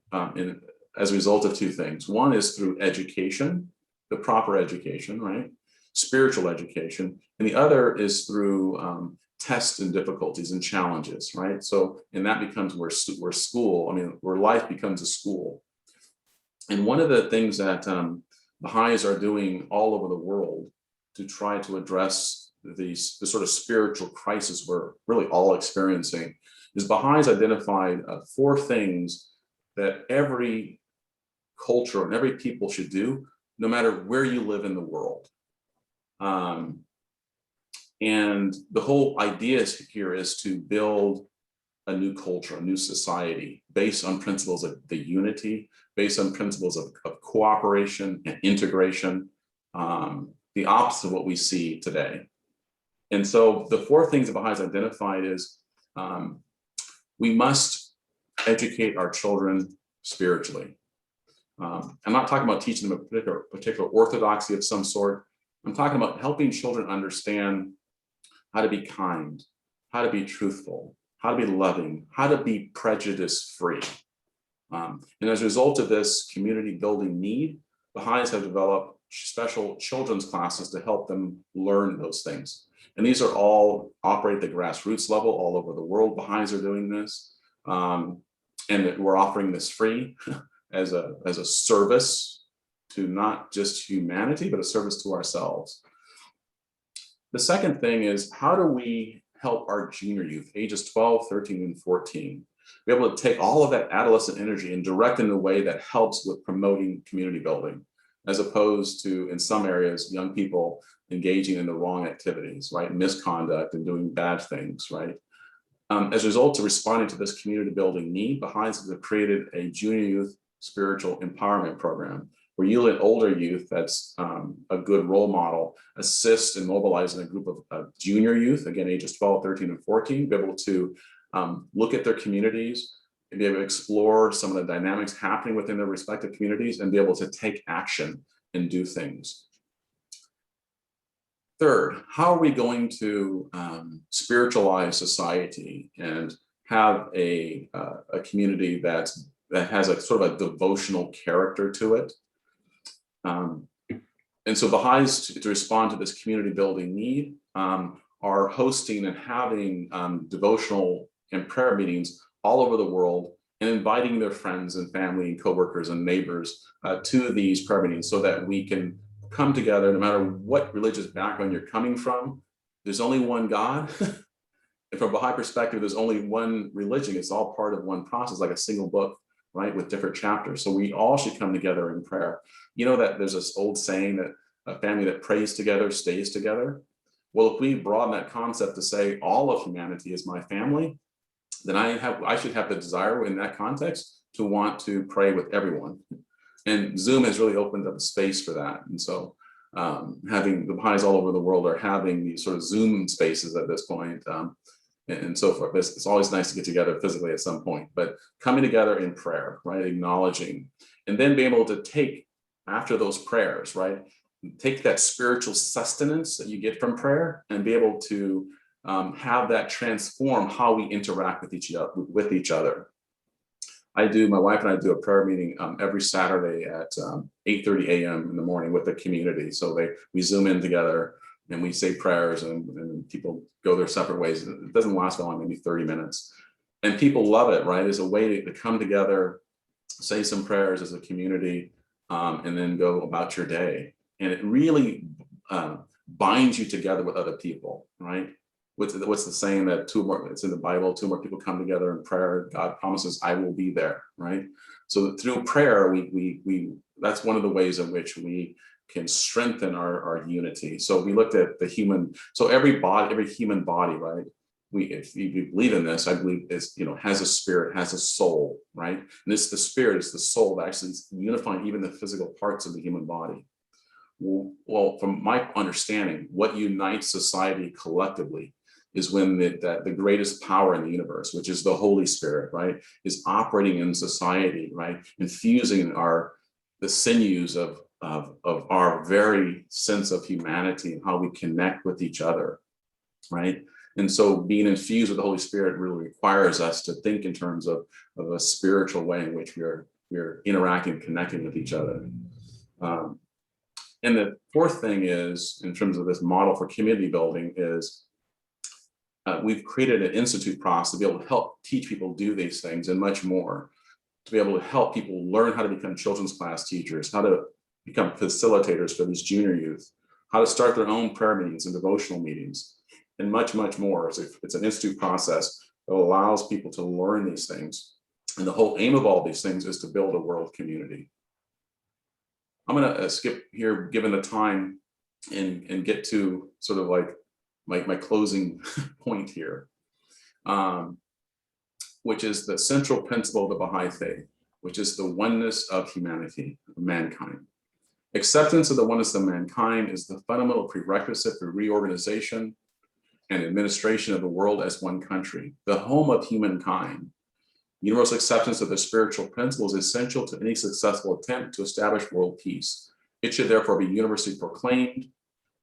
as a result of two things. One is through education, the proper education, right? Spiritual education. And the other is through tests and difficulties and challenges, right? So, and that becomes where life becomes a school. And one of the things that Baha'is are doing all over the world to try to address the sort of spiritual crisis we're really all experiencing is Baha'is identified 4 things that every culture and every people should do, no matter where you live in the world. And the whole idea here is to build a new culture, a new society based on principles of the unity, based on principles of cooperation and integration, the opposite of what we see today. And so the 4 things that Baha'is identified is we must educate our children spiritually. I'm not talking about teaching them a particular orthodoxy of some sort. I'm talking about helping children understand how to be kind, how to be truthful, how to be loving, how to be prejudice-free. And as a result of this community building need, Baha'is have developed special children's classes to help them learn those things. And these are all operate at the grassroots level all over the world. Baha'is are doing this. And we're offering this free as a service to not just humanity, but a service to ourselves. The second thing is, how do we help our junior youth, ages 12, 13, and 14, be able to take all of that adolescent energy and direct it in a way that helps with promoting community building, as opposed to, in some areas, young people engaging in the wrong activities, right? Misconduct and doing bad things, right? As a result of responding to this community building need, Baha'is have created a junior youth spiritual empowerment program where you let older youth, that's a good role model, assist in mobilizing a group of junior youth, again, ages 12, 13, and 14, be able to look at their communities and be able to explore some of the dynamics happening within their respective communities and be able to take action and do things. Third, how are we going to spiritualize society and have a community that has a sort of a devotional character to it? And so Baha'is, to respond to this community building need, are hosting and having devotional and prayer meetings all over the world and inviting their friends and family and coworkers and neighbors to these prayer meetings so that we can come together, no matter what religious background you're coming from. There's only one God. And from a Baha'i perspective, there's only one religion. It's all part of one process, like a single book, right, with different chapters. So we all should come together in prayer. You know that there's this old saying that a family that prays together stays together. Well, if we broaden that concept to say all of humanity is my family, then I should have the desire in that context to want to pray with everyone. And Zoom has really opened up a space for that. And so having the Baha'is all over the world are having these sort of Zoom spaces at this point, and so forth. It's always nice to get together physically at some point, but coming together in prayer, right? Acknowledging, and then being able to take, after those prayers, right? Take that spiritual sustenance that you get from prayer and be able to have that transform how we interact with each other. My wife and I do a prayer meeting every Saturday at 8:30 a.m. in the morning with the community. So we Zoom in together and we say prayers and people go their separate ways. It doesn't last long, maybe 30 minutes. And people love it, right? It's a way to come together, say some prayers as a community, and then go about your day. And it really binds you together with other people, right? What's the saying that it's in the Bible, two more people come together in prayer, God promises I will be there, right? So through prayer, we that's one of the ways in which we can strengthen our unity. So we looked at every human body, right? If you believe in this, I believe it's, has a spirit, has a soul, right? And it's the spirit, it's the soul that actually is unifying even the physical parts of the human body. Well, from my understanding, what unites society collectively is when the greatest power in the universe, which is the Holy Spirit, right, is operating in society, right, infusing the sinews of our very sense of humanity and how we connect with each other, right? And so being infused with the Holy Spirit really requires us to think in terms of a spiritual way in which we're interacting, connecting with each other. And the fourth thing is, in terms of this model for community building, is we've created an institute process to be able to help teach people do these things and much more, to be able to help people learn how to become children's class teachers, how to become facilitators for these junior youth, how to start their own prayer meetings and devotional meetings, and much, much more. It's an institute process that allows people to learn these things. And the whole aim of all these things is to build a world community. I'm going to skip here, given the time, and get to sort of like my closing point here, which is the central principle of the Baha'i Faith, which is the oneness of humanity, of mankind. Acceptance of the oneness of mankind is the fundamental prerequisite for reorganization and administration of the world as one country, the home of humankind. Universal acceptance of the spiritual principle is essential to any successful attempt to establish world peace. It should therefore be universally proclaimed,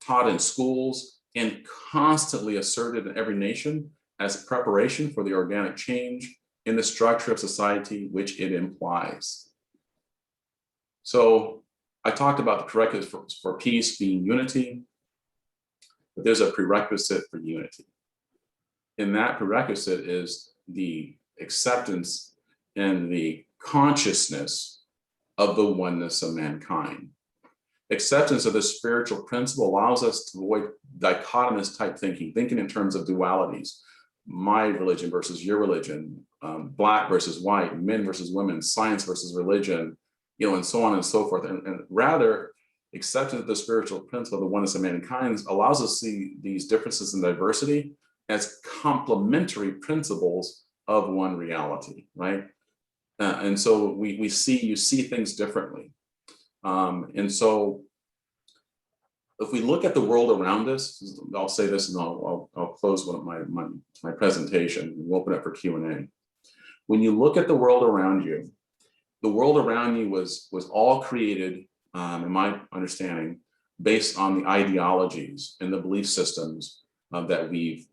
taught in schools, and constantly asserted in every nation as preparation for the organic change in the structure of society which it implies. So I talked about the prerequisite for peace being unity, but there's a prerequisite for unity. And that prerequisite is the acceptance and the consciousness of the oneness of mankind. Acceptance of the spiritual principle allows us to avoid dichotomous type thinking in terms of dualities, my religion versus your religion, black versus white, men versus women, science versus religion, and so on and so forth. And rather, acceptance of the spiritual principle, the oneness of mankind, allows us to see these differences in diversity as complementary principles of one reality, right? And so you see things differently. And so if we look at the world around us, I'll say this and I'll close my presentation and we'll open it for Q&A. When you look at the world around you, the world around you was all created, in my understanding, based on the ideologies and the belief systems that we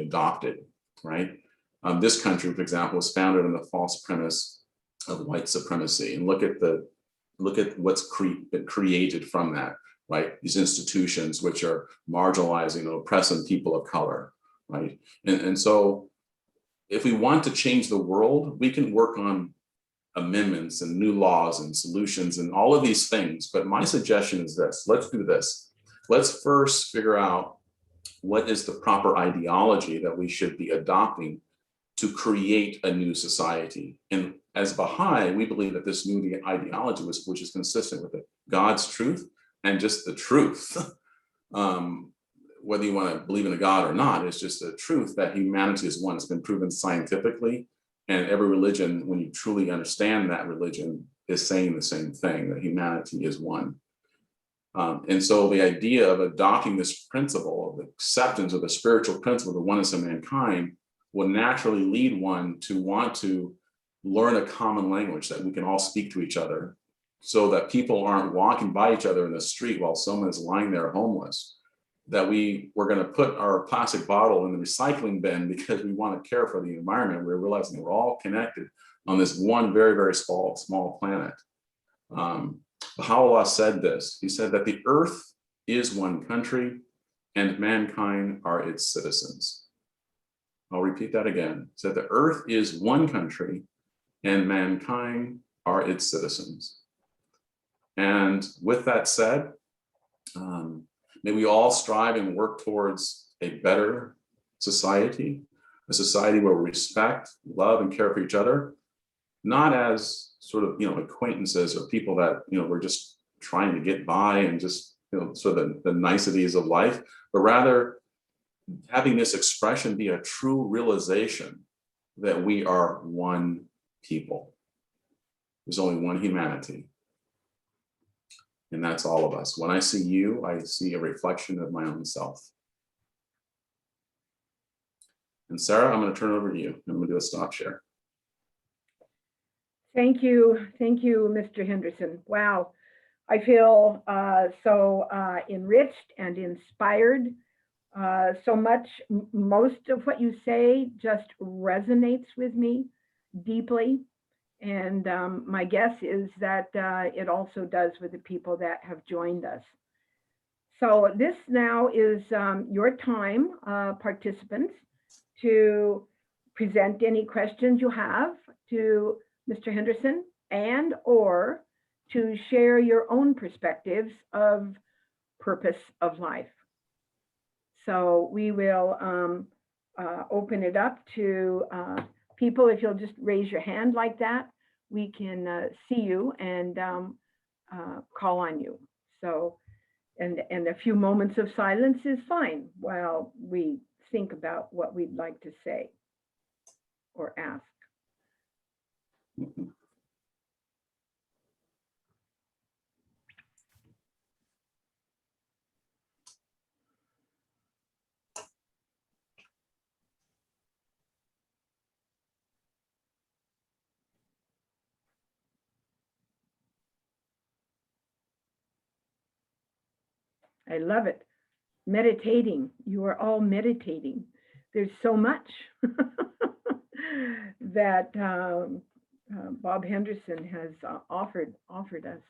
adopted, right? This country, for example, was founded on the false premise of white supremacy. And look at what's been created from that, right? These institutions which are marginalizing or oppressing people of color, right? And so if we want to change the world, we can work on amendments and new laws and solutions and all of these things. But my suggestion is this: let's do this. Let's first figure out what is the proper ideology that we should be adopting to create a new society. And as Baha'i, we believe that this new ideology, which is consistent with God's truth and just the truth, whether you want to believe in a God or not, it's just the truth that humanity is one. It's been proven scientifically, and every religion, when you truly understand that religion, is saying the same thing, that humanity is one. And so the idea of adopting this principle of acceptance of the spiritual principle, the oneness of mankind, will naturally lead one to want to learn a common language that we can all speak to each other, so that people aren't walking by each other in the street while someone is lying there homeless, that we're going to put our plastic bottle in the recycling bin because we want to care for the environment. We're realizing we're all connected on this one very, very small planet. Baha'u'llah said this. He said that the earth is one country and mankind are its citizens. I'll repeat that again. He said the earth is one country and mankind are its citizens. And with that said, may we all strive and work towards a better society, a society where we respect, love, and care for each other, not as sort of, acquaintances or people that, we're just trying to get by and just, sort of the niceties of life, but rather having this expression be a true realization that we are one people. There's only one humanity. And that's all of us. When I see you, I see a reflection of my own self. And Sarah, I'm going to turn it over to you. I'm going to do a stop share. Thank you, Mr. Henderson. Wow, I feel so enriched and inspired. So much, most of what you say just resonates with me deeply. And my guess is that it also does with the people that have joined us. So this now is your time, participants, to present any questions you have to Mr. Henderson, and or to share your own perspectives of purpose of life. So we will open it up to people. If you'll just raise your hand like that, we can see you and call on you. So, and a few moments of silence is fine while we think about what we'd like to say or ask. I love it. Meditating. You are all meditating. There's so much that Bob Henderson has offered us.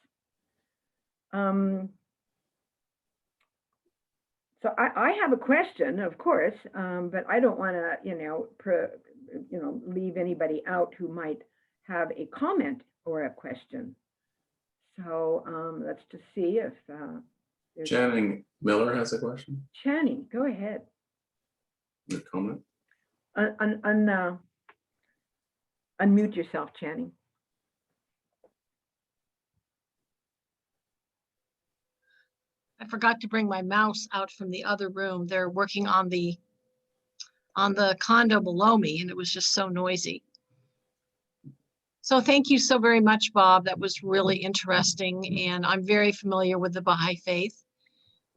So I have a question, of course, but I don't want to, leave anybody out who might have a comment or a question. So let's just see if Channing Miller has a question. Channing, go ahead. A comment. Unmute yourself, Channing. I forgot to bring my mouse out from the other room. They're working on the condo below me, and it was just so noisy. So thank you so very much, Bob. That was really interesting. And I'm very familiar with the Baha'i Faith,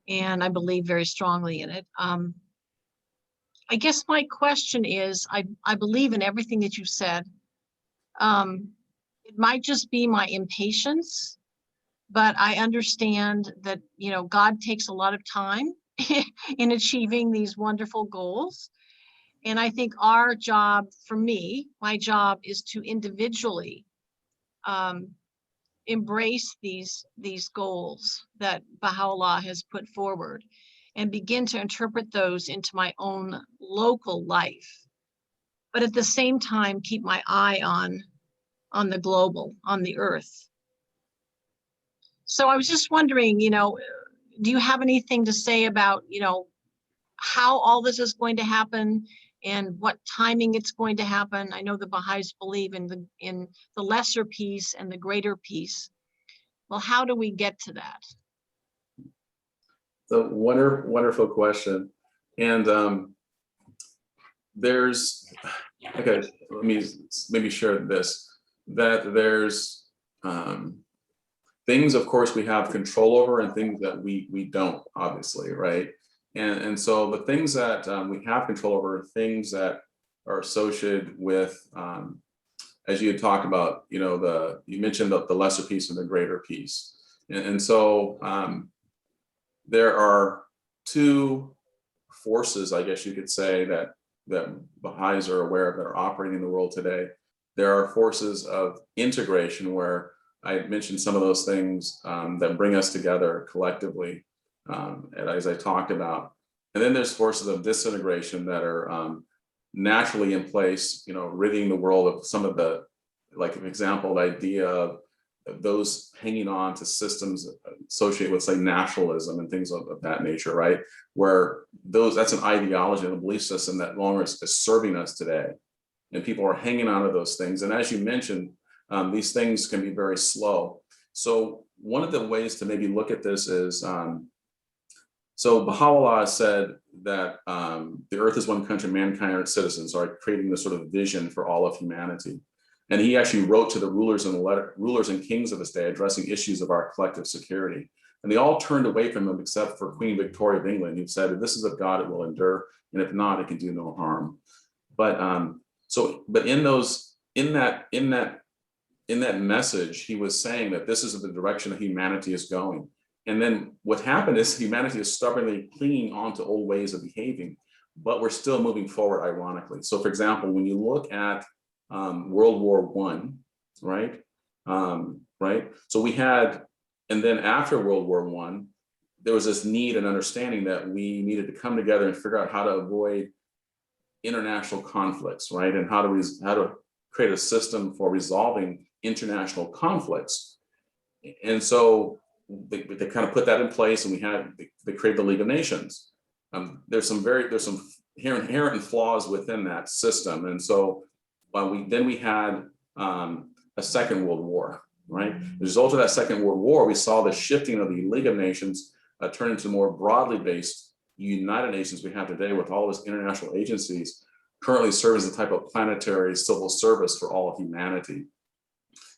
and I believe very strongly in it. I guess my question is, I believe in everything that you said. It might just be my impatience, but I understand that, God takes a lot of time in achieving these wonderful goals. And I think our job, for me, my job is to individually embrace these goals that Baha'u'llah has put forward and begin to interpret those into my own local life. But at the same time, keep my eye on the global, on the earth. So I was just wondering, do you have anything to say about, how all this is going to happen and what timing it's going to happen? I know the Baha'is believe in the lesser peace and the greater peace. Well, how do we get to that? So wonderful question. And there's, okay, let me maybe share this, that there's things, of course, we have control over and things that we don't, obviously, right? And so the things that we have control over are things that are associated with, as you had talked about, you mentioned the lesser peace and the greater peace. And so there are two forces, I guess you could say, that Baha'is are aware of that are operating in the world today. There are forces of integration, where I mentioned some of those things that bring us together collectively, as I talked about. And then there's forces of disintegration that are naturally in place, ridding the world of some of the, like an example, the idea of those hanging on to systems associated with, say, nationalism and things of that nature, right? Where that's an ideology and a belief system that no longer is serving us today. And people are hanging on to those things. And as you mentioned, these things can be very slow. So one of the ways to maybe look at this is, so Baha'u'llah said that the earth is one country, mankind are its citizens, are creating this sort of vision for all of humanity. And he actually wrote to the rulers and kings of his day, addressing issues of our collective security. And they all turned away from him except for Queen Victoria of England, who said, if this is of God, it will endure, and if not, it can do no harm. But in that message, he was saying that this is the direction that humanity is going. And then what happened is humanity is stubbornly clinging on to old ways of behaving, but we're still moving forward, ironically. So for example, when you look at World War I, right? Right. So we had, and then after World War I, there was this need and understanding that we needed to come together and figure out how to avoid international conflicts, right? And how to create a system for resolving international conflicts. And so they kind of put that in place, and they created the League of Nations. There's some inherent flaws within that system. And so we had a Second World War, right? As a result of that Second World War, we saw the shifting of the League of Nations turn into more broadly based United Nations we have today, with all these international agencies currently serve as a type of planetary civil service for all of humanity.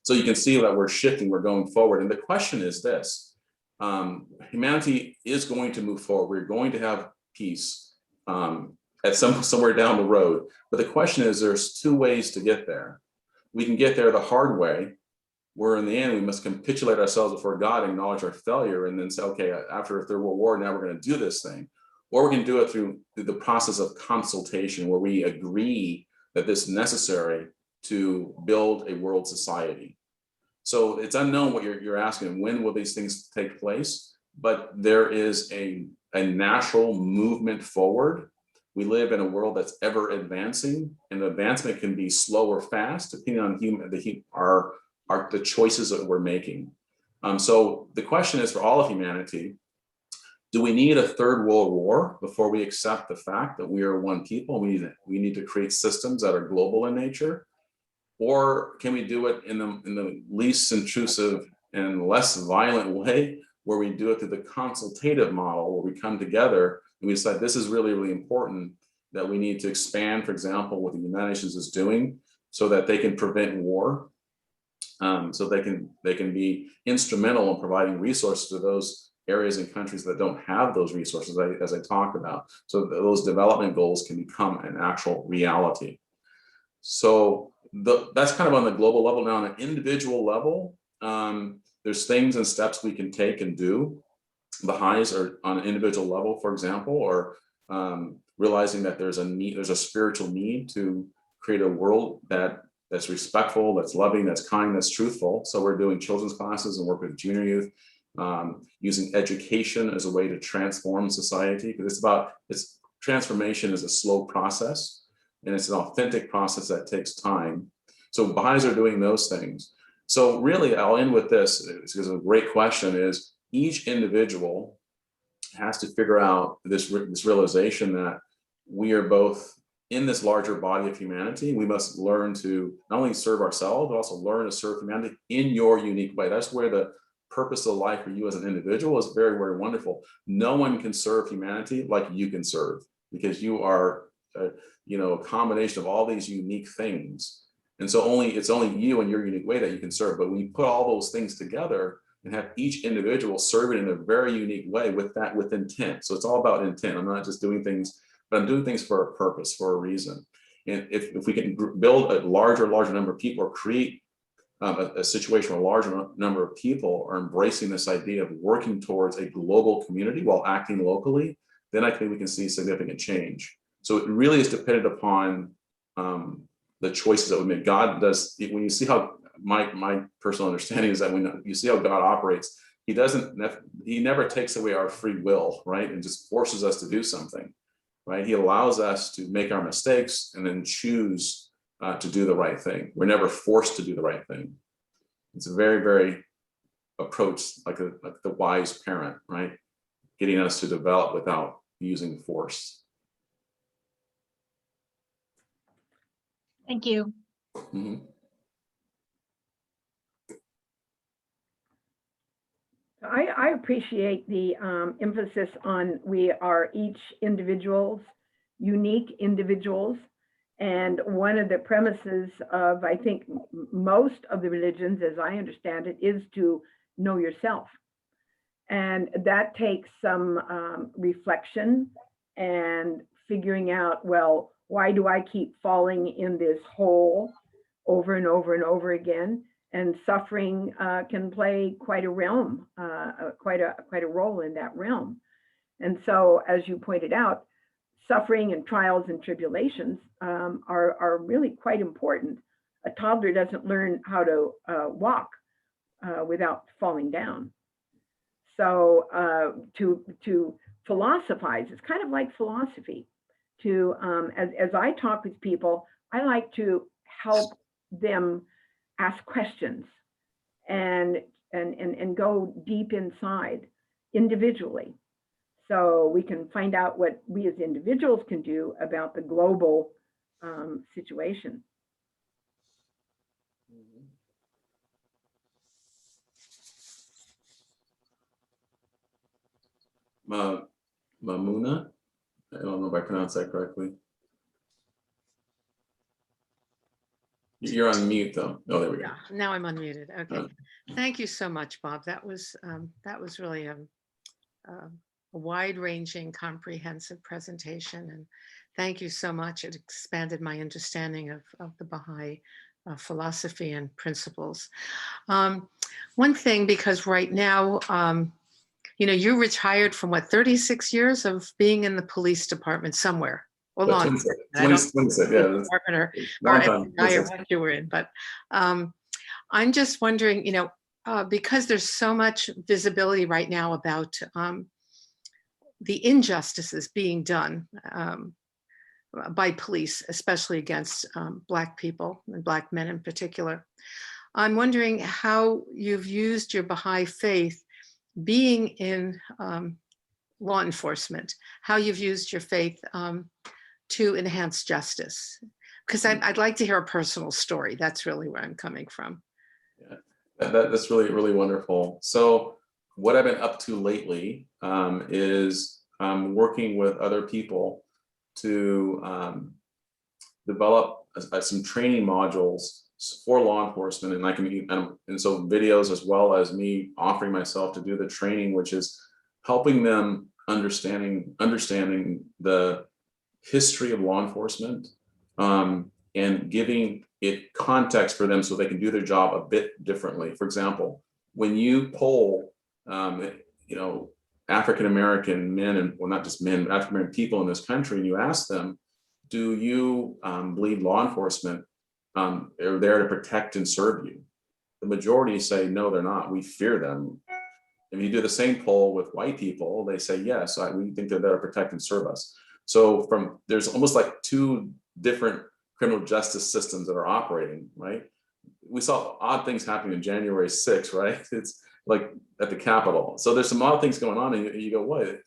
So you can see that we're shifting, we're going forward. And the question is this, humanity is going to move forward. We're going to have peace at somewhere down the road. But the question is, there's two ways to get there. We can get there the hard way, where in the end we must capitulate ourselves before God, acknowledge our failure, and then say, okay, after a third world war, now we're going to do this thing. Or we can do it through the process of consultation, where we agree that this is necessary to build a world society. So it's unknown what you're asking, when will these things take place? But there is a natural movement forward. We live in a world that's ever advancing, and the advancement can be slow or fast, depending on the choices that we're making. So the question is for all of humanity, do we need a third world war before we accept the fact that we are one people? We need to create systems that are global in nature, or can we do it in the least intrusive and less violent way, where we do it through the consultative model, where we come together and we decide this is really, really important, that we need to expand, for example, what the United Nations is doing so that they can prevent war, so they can be instrumental in providing resources to those areas and countries that don't have those resources, as I talked about, so that those development goals can become an actual reality. So that's kind of on the global level. Now, on an individual level, there's things and steps we can take and do. Baha'is are on an individual level, for example, or realizing that there's a spiritual need to create a world that's respectful, that's loving, that's kind, that's truthful. So we're doing children's classes and work with junior youth, using education as a way to transform society, because transformation is a slow process, and it's an authentic process that takes time. So Baha'is are doing those things. So really, I'll end with this, because a great question is, each individual has to figure out this realization that we are both in this larger body of humanity. We must learn to not only serve ourselves, but also learn to serve humanity in your unique way. That's where the purpose of life for you as an individual is very, very wonderful. No one can serve humanity like you can serve, because you are a combination of all these unique things. And so it's only you in your unique way that you can serve. But when you put all those things together and have each individual serve it in a very unique way with intent. So it's all about intent. I'm not just doing things, but I'm doing things for a purpose, for a reason. And if we can build a larger number of people, or create a situation where a larger number of people are embracing this idea of working towards a global community while acting locally, then I think we can see significant change. So it really is dependent upon the choices that we make. God does, when you see how my personal understanding is that when you see how God operates, he never takes away our free will, right? And just forces us to do something, right? He allows us to make our mistakes and then choose to do the right thing. We're never forced to do the right thing. It's a very, very approach, like the wise parent, right? Getting us to develop without using force. Thank you. Mm-hmm. I appreciate the emphasis on we are each individuals, unique individuals. And one of the premises of, I think, most of the religions, as I understand it, is to know yourself. And that takes some reflection and figuring out, well, why do I keep falling in this hole over and over and over again? And suffering can play quite a realm, quite a role in that realm. And so, as you pointed out, suffering and trials and tribulations are really quite important. A toddler doesn't learn how to walk without falling down. So to philosophize, it's kind of like philosophy. As I talk with people, I like to help them ask questions and go deep inside individually, so we can find out what we as individuals can do about the global situation. Mamuna, I don't know if I pronounced that correctly. You're on mute though. Oh, there we go. Yeah, now I'm unmuted. Okay. Thank you so much, Bob. That was really a wide-ranging, comprehensive presentation, and thank you so much. It expanded my understanding of the Baha'i philosophy and principles. One thing, because right now, you retired from what, 36 years of being in the police department somewhere, or law enforcement. I don't know 26, yeah. department or Long time, FBI or what you were in, but I'm just wondering, because there's so much visibility right now about the injustices being done by police, especially against Black people and Black men in particular. I'm wondering how you've used your Baha'i faith being in law enforcement, how you've used your faith to enhance justice. Because I'd like to hear a personal story. That's really where I'm coming from. Yeah, that's really, really wonderful. So what I've been up to lately is working with other people to develop some training modules for law enforcement, and so videos, as well as me offering myself to do the training, which is helping them understanding the history of law enforcement, and giving it context for them so they can do their job a bit differently. For example, when you poll, African-American men, and well, not just men, but African-American people in this country, and you ask them, do you believe law enforcement are there to protect and serve you? The majority say, no, they're not. We fear them. If you do the same poll with white people, they say, yes, we think they're there to protect and serve us. So there's almost like two different criminal justice systems that are operating, right? We saw odd things happening on January 6th, right? It's like at the Capitol. So there's some odd things going on, and you go, what?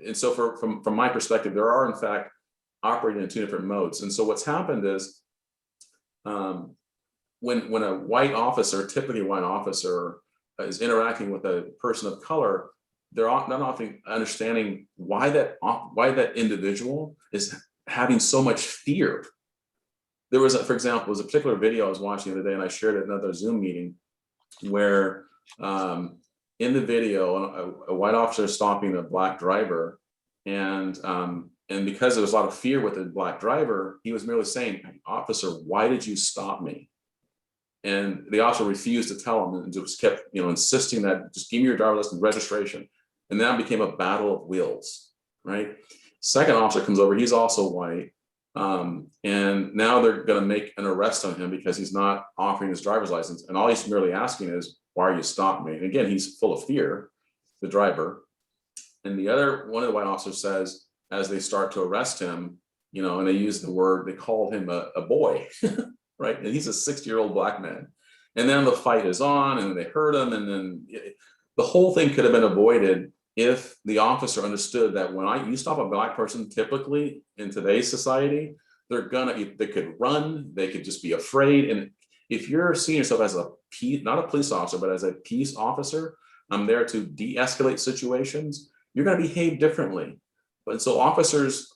And so from my perspective, there are in fact operating in two different modes. And so what's happened is when a white officer, typically a white officer, is interacting with a person of color, they're not often understanding why that individual is having so much fear. There was, for example, a particular video I was watching the other day, and I shared it in another Zoom meeting, where in the video, a white officer is stopping a Black driver, and because there was a lot of fear with the Black driver, he was merely saying, "Officer, why did you stop me?" And the officer refused to tell him, and just kept, insisting that just give me your driver's license, registration. And that became a battle of wills, right? Second officer comes over, he's also white. And now they're going to make an arrest on him because he's not offering his driver's license. And all he's merely asking is, why are you stopping me? And again, he's full of fear, the driver. And one of the white officers says, as they start to arrest him, and they use the word, they called him a boy, right? And he's a 60-year-old Black man. And then the fight is on, and they hurt him. And then the whole thing could have been avoided if the officer understood that when you stop a Black person, typically in today's society, they could run, they could just be afraid. And if you're seeing yourself as not a police officer, but as a peace officer, I'm there to de-escalate situations, you're going to behave differently. But so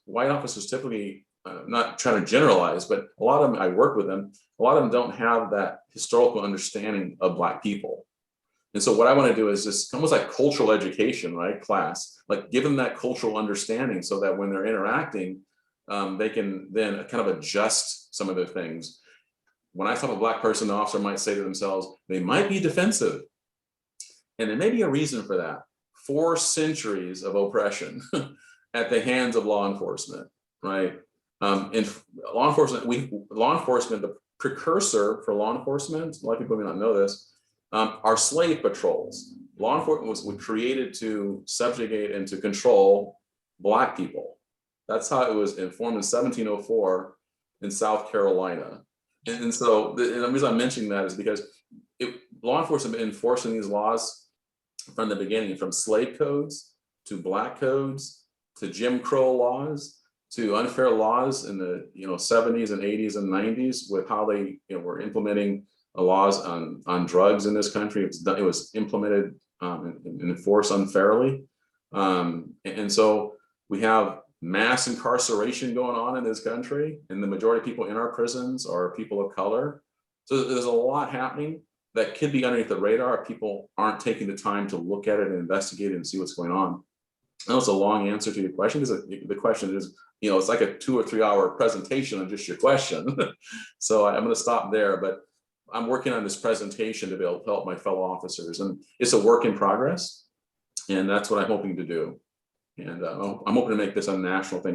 white officers typically, not trying to generalize, but a lot of them, I work with them, a lot of them don't have that historical understanding of Black people. And so what I want to do is just almost like cultural education, right? Class, like give them that cultural understanding so that when they're interacting, they can then kind of adjust some of their things. When I stop a Black person, the officer might say to themselves, they might be defensive. And there may be a reason for that. 4 centuries of oppression at the hands of law enforcement, right? In law enforcement, the precursor for law enforcement, a lot of people may not know this, are slave patrols. Law enforcement was created to subjugate and to control Black people. That's how it was formed in 1704 in South Carolina. And so the reason I'm mentioning that is because law enforcement have been enforcing these laws from the beginning, from slave codes to Black codes to Jim Crow laws to unfair laws in the 70s and 80s and 90s with how they were implementing laws on drugs in this country. It was implemented and enforced unfairly. And so we have mass incarceration going on in this country, and the majority of people in our prisons are people of color. So there's a lot happening that could be underneath the radar if people aren't taking the time to look at it and investigate it and see what's going on. I know it's a long answer to your question, because the question is, it's like a 2 or 3 hour presentation on just your question. So I'm going to stop there. But I'm working on this presentation to be able to help my fellow officers, and it's a work in progress, and that's what I'm hoping to do. And I'm hoping to make this a national thing.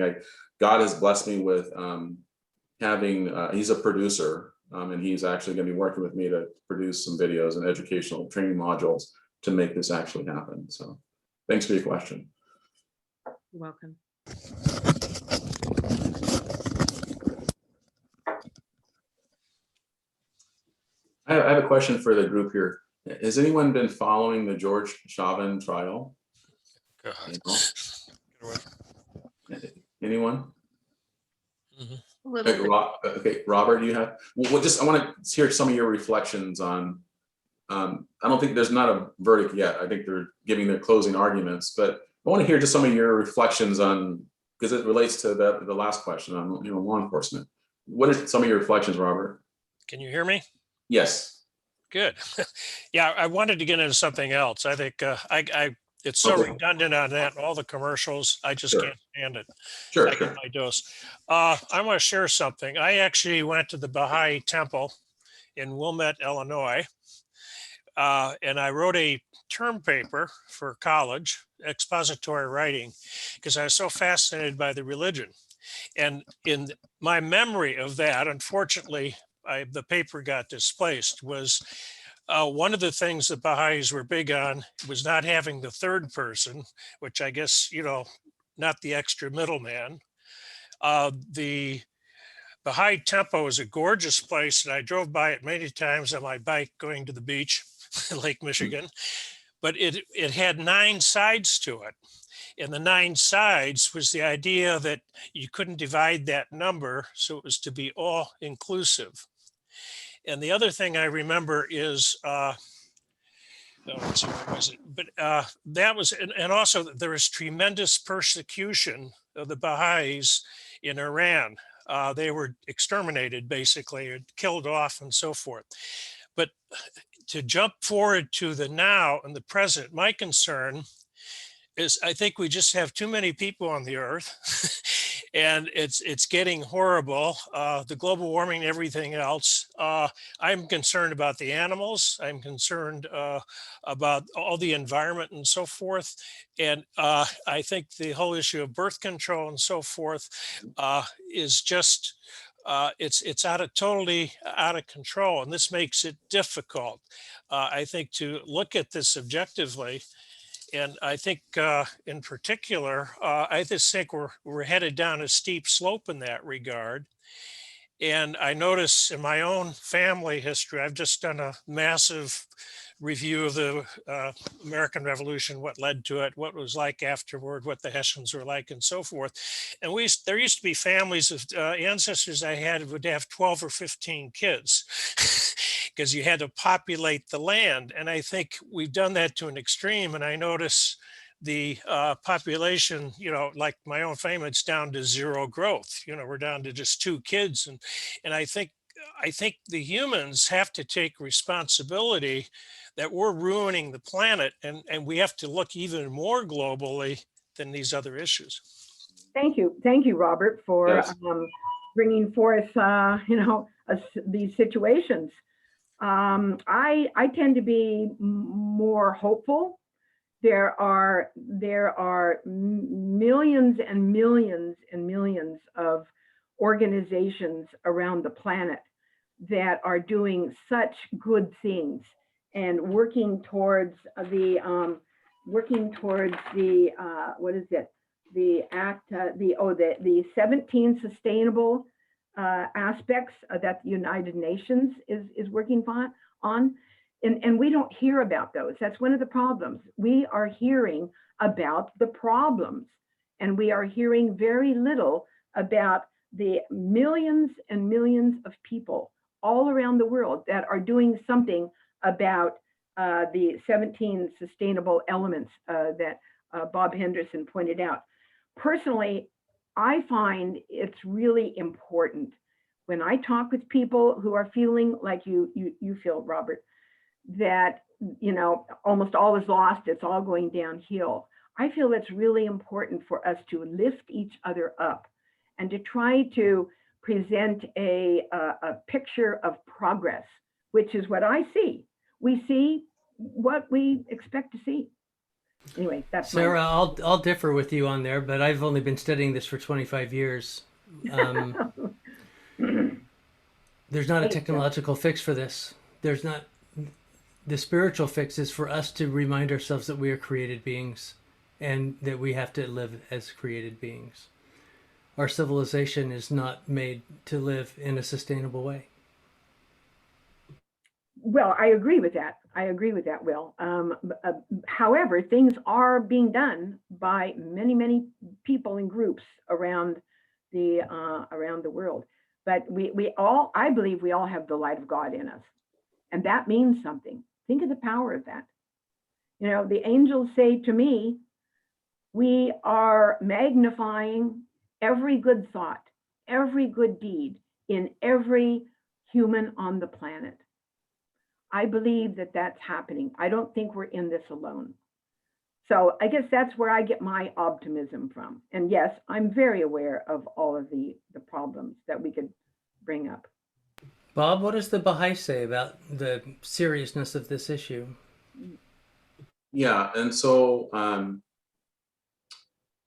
God has blessed me with he's a producer, and he's actually going to be working with me to produce some videos and educational training modules to make this actually happen. So thanks for your question. You're welcome. I have a question for the group here. Has anyone been following the George Chauvin trial? Anyone? A little bit. Okay, Robert, do you have? Well, I want to hear some of your reflections on. I don't think there's not a verdict yet. I think they're giving their closing arguments, but I want to hear just some of your reflections on, because it relates to the last question on law enforcement. What are some of your reflections, Robert? Can you hear me? Yes. Good. Yeah, I wanted to get into something else. I think it's so Okay. redundant on that, all the commercials. I just can't stand it. Sure. I get my dose. I want to share something. I actually went to the Baha'i temple in Wilmette, Illinois, and I wrote a term paper for college, expository writing, because I was so fascinated by the religion. And in my memory of that, unfortunately, the paper got displaced, was one of the things that Baha'is were big on was not having the third person, which I guess, not the extra middleman. The Baha'i Temple is a gorgeous place, and I drove by it many times on my bike going to the beach, Lake Michigan, but it had 9 sides to it. And the 9 sides was the idea that you couldn't divide that number, so it was to be all inclusive. And the other thing I remember is, let's see, where was it? But that was, and also there was tremendous persecution of the Baha'is in Iran. They were exterminated, basically, or killed off and so forth. But to jump forward to the now and the present, my concern is I think we just have too many people on the earth and it's getting horrible. The global warming and everything else. I'm concerned about the animals. I'm concerned about all the environment and so forth. And I think the whole issue of birth control and so forth is just, it's totally out of control. And this makes it difficult, I think, to look at this objectively. And I think in particular, I just think we're headed down a steep slope in that regard. And I notice in my own family history, I've just done a massive review of the American Revolution, what led to it, what it was like afterward, what the Hessians were like, and so forth. And there used to be families of ancestors I had would have 12 or 15 kids because you had to populate the land. And I think we've done that to an extreme. And I notice the population, like my own family, it's down to 0 growth. We're down to just 2 kids. And I think the humans have to take responsibility that we're ruining the planet, and we have to look even more globally than these other issues. Thank you, Robert, for Yes. bringing forth these situations. I tend to be more hopeful. There are millions and millions and millions of organizations around the planet that are doing such good things and working towards the what is it? The 17 sustainable aspects that the United Nations is working on. And we don't hear about those. That's one of the problems. We are hearing about the problems, and we are hearing very little about the millions and millions of people all around the world that are doing something about the 17 sustainable elements that Bob Henderson pointed out. Personally, I find it's really important when I talk with people who are feeling like you feel, Robert, that almost all is lost, it's all going downhill. I feel it's really important for us to lift each other up and to try to present a picture of progress which is what I see. We see what we expect to see. Anyway, that's Sarah, I'll differ with you on there, but I've only been studying this for 25 years. There's not a technological fix for this. There's not. The spiritual fix is for us to remind ourselves that we are created beings and that we have to live as created beings. Our civilization is not made to live in a sustainable way. Well, I agree with that. I agree with that, Will. However, things are being done by many, many people and groups around the world. But I believe we all have the light of God in us. And that means something. Think of the power of that. You know, the angels say to me, we are magnifying every good thought, every good deed in every human on the planet. I believe that that's happening. I don't think we're in this alone. So I guess that's where I get my optimism from. And yes, I'm very aware of all of the problems that we could bring up. Bob, what does the Baha'i say about the seriousness of this issue? Yeah, and so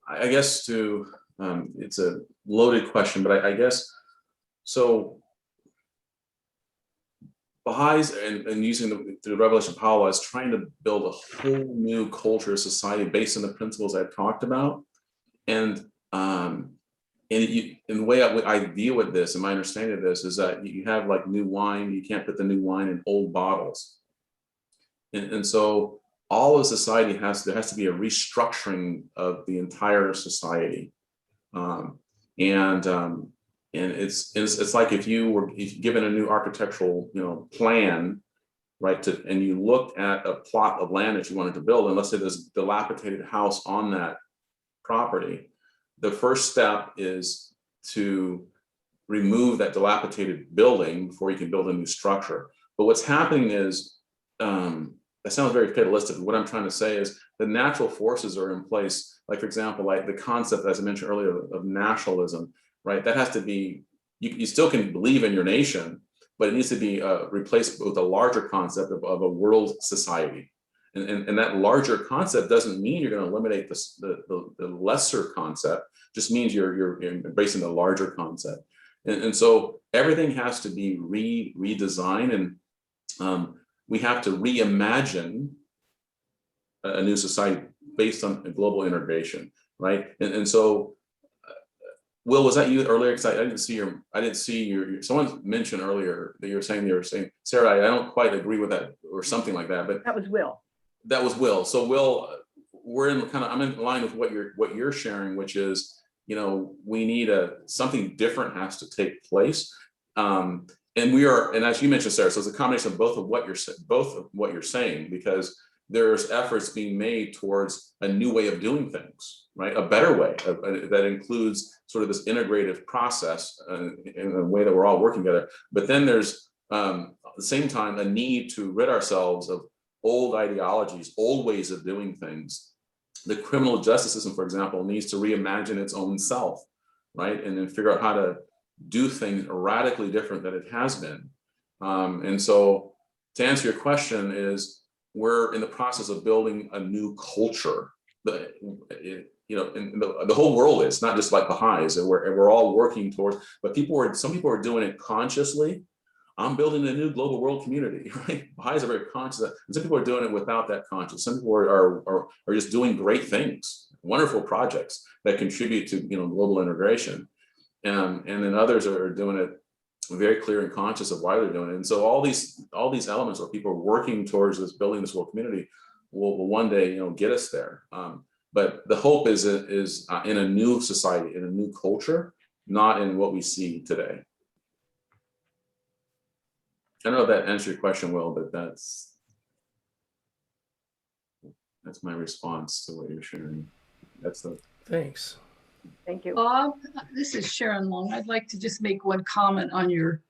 I guess it's a loaded question, but I guess so. Baha'is and using the revelation of Baha'u'llah is trying to build a whole new culture of society based on the principles I've talked about, and the way I deal with this, and my understanding of this is that you have like new wine, you can't put the new wine in old bottles, and so all of society there has to be a restructuring of the entire society, and it's like if you were given a new architectural plan, right, and you looked at a plot of land that you wanted to build, and let's say there's a dilapidated house on that property. The first step is to remove that dilapidated building before you can build a new structure. But what's happening is, that sounds very fatalistic. What I'm trying to say is the natural forces are in place. Like, for example, like the concept, as I mentioned earlier, of nationalism, right? That has to be, you still can believe in your nation, but it needs to be replaced with a larger concept of a world society. And that larger concept doesn't mean you're going to eliminate the lesser concept, just means you're embracing the larger concept. And so everything has to be redesigned, and we have to reimagine a new society based on global integration, right? And so, Will, was that you earlier? Because I didn't see your. Someone mentioned earlier that you were saying, Sarah, I don't quite agree with that, or something like that. But that was Will. That was Will. So Will, I'm in line with what you're sharing, which is, we need something different has to take place. And as you mentioned, Sarah, so it's a combination of both of what you're saying, because there's efforts being made towards a new way of doing things, right? A better way that includes sort of this integrative process in a way that we're all working together. But then there's at the same time a need to rid ourselves of old ideologies, old ways of doing things. The criminal justice system, for example, needs to reimagine its own self, right? And then figure out how to do things radically different than it has been. And so to answer your question is, we're in the process of building a new culture. The whole world is, not just like Baha'is, and we're all working towards, but some people are doing it consciously. I'm building a new global world community, right? Baha'is are very conscious of that. And some people are doing it without that conscious. Some people are just doing great things, wonderful projects that contribute to global integration. And then others are doing it very clear and conscious of why they're doing it. And so all these elements where people are working towards building this world community will one day get us there. But the hope is in a new society, in a new culture, not in what we see today. I don't know if that answers your question, Will, but that's my response to what you're sharing. Thanks. Thank you. Bob, this is Sharon Long. I'd like to just make one comment on your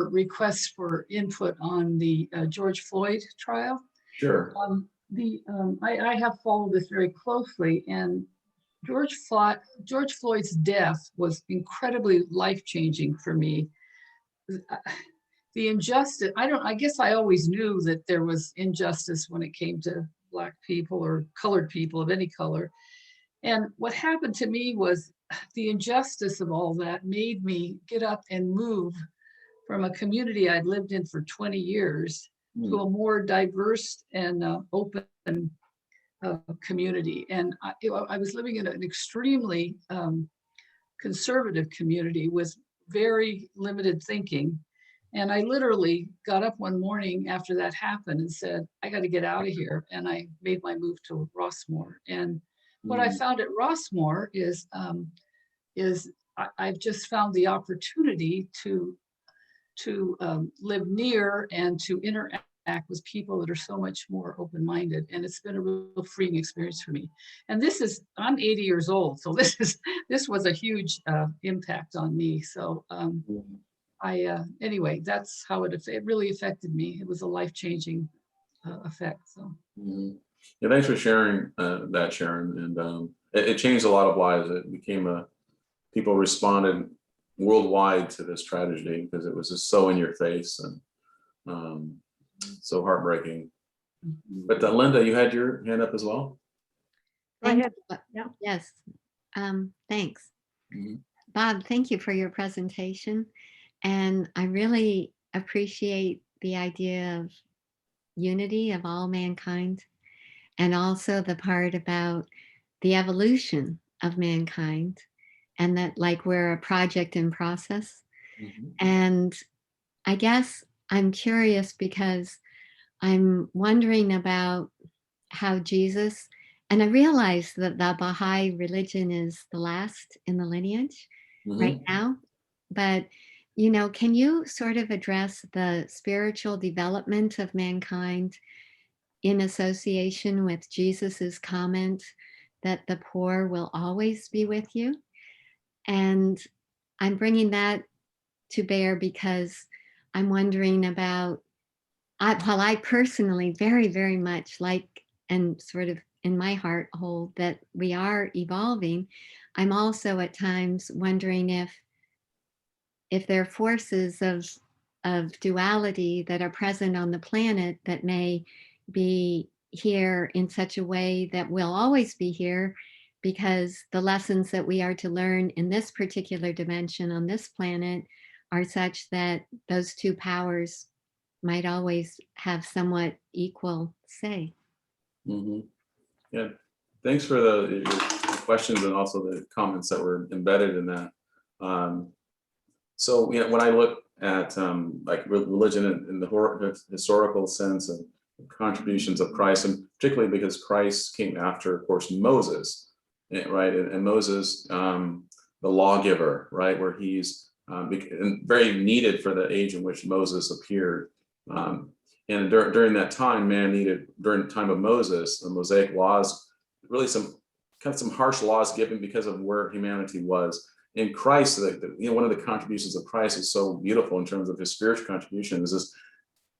request for input on the George Floyd trial. Sure. I have followed this very closely, and George Floyd's death was incredibly life-changing for me. the injustice, I guess I always knew that there was injustice when it came to Black people or colored people of any color. And what happened to me was the injustice of all that made me get up and move from a community I'd lived in for 20 years to a more diverse and open community. And I was living in an extremely conservative community with very limited thinking. And I literally got up one morning after that happened and said, I got to get out of here. And I made my move to Rossmore. And what I found at Rossmore is I've just found the opportunity to live near and to interact with people that are so much more open-minded, and it's been a real freeing experience for me. And I'm 80 years old, so this was a huge impact on me. So anyway, that's how it really affected me. It was a life-changing effect. So. Yeah, thanks for sharing that, Sharon. And it changed a lot of lives. It became people responded worldwide to this tragedy because it was just so in your face and so heartbreaking. But Linda, you had your hand up as well? Go ahead. Yeah. Yes. Thanks. Mhm. Bob, thank you for your presentation. And I really appreciate the idea of unity of all mankind, and also the part about the evolution of mankind, and that like we're a project in process. Mhm. And I guess I'm curious because I'm wondering about how Jesus, and I realize that the Baha'i religion is the last in the lineage right now, but can you sort of address the spiritual development of mankind in association with Jesus's comment that the poor will always be with you? And I'm bringing that to bear because I'm wondering about, while I personally very, very much like and sort of in my heart hold that we are evolving, I'm also at times wondering if there are forces of duality that are present on the planet that may be here in such a way that we'll always be here, because the lessons that we are to learn in this particular dimension on this planet are such that those two powers might always have somewhat equal say. Yeah, thanks for your questions and also the comments that were embedded in that. So when I look at like religion in the historical sense and contributions of Christ, and particularly because Christ came after, of course, Moses, right? And Moses, the lawgiver, right, where he's very needed for the age in which Moses appeared. And during that time, man needed, during the time of Moses, the Mosaic laws, really some harsh laws given because of where humanity was. In Christ, one of the contributions of Christ is so beautiful in terms of his spiritual contribution, is this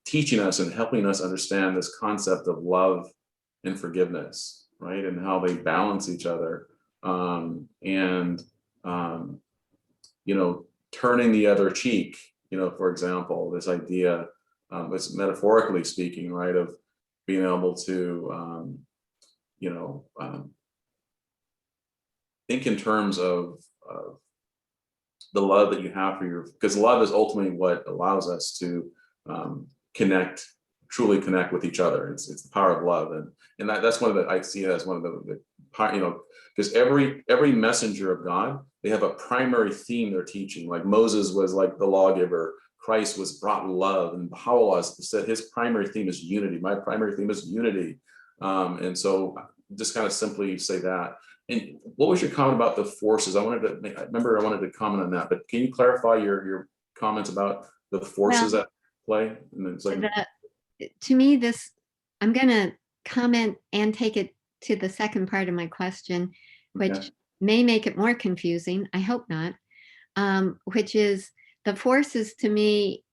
teaching us and helping us understand this concept of love and forgiveness, right? And how they balance each other. Turning the other cheek, for example, this idea, it's metaphorically speaking, right, of being able to, think in terms of the love that you have for because love is ultimately what allows us to truly connect with each other. It's the power of love, and that's one of the, I see it as one of the because every messenger of God, they have a primary theme they're teaching. Like Moses was like the lawgiver, Christ was brought love, and Baha'u'llah said his primary theme is unity. My primary theme is unity, and so just kind of simply say that. And what was your comment about the forces? I wanted to comment on that, but can you clarify your comments about the forces at play? And it's like, to me, I'm going to comment and take it to the second part of my question, which may make it more confusing. I hope not. Which is, the forces to me,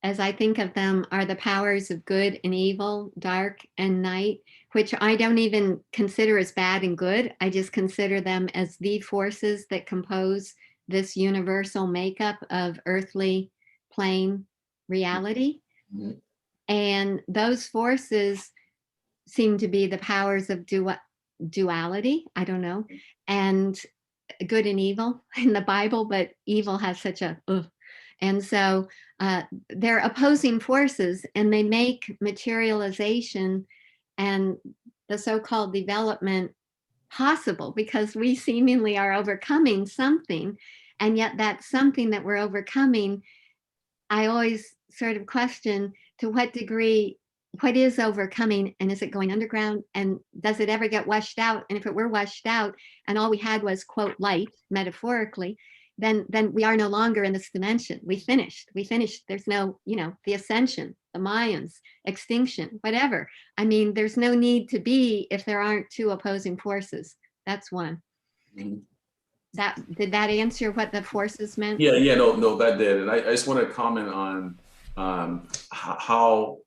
as I think of them, are the powers of good and evil, dark and night, which I don't even consider as bad and good. I just consider them as the forces that compose this universal makeup of earthly plane reality. Mhm. And those forces seem to be the powers of duality. I don't know. And good and evil in the Bible, but evil has such a ugh. And so they're opposing forces, and they make materialization and the so-called development possible because we seemingly are overcoming something. And yet that something that we're overcoming, I always sort of question to what degree, what is overcoming, and is it going underground, and does it ever get washed out? And if it were washed out and all we had was, quote, light, metaphorically, then we are no longer in this dimension. We finished. There's no, the ascension, the Mayans, extinction, whatever. I mean, there's no need to be if there aren't two opposing forces. That's one. Mhm. Did that answer what the forces meant? Yeah, no, that did. And I just want to comment on how,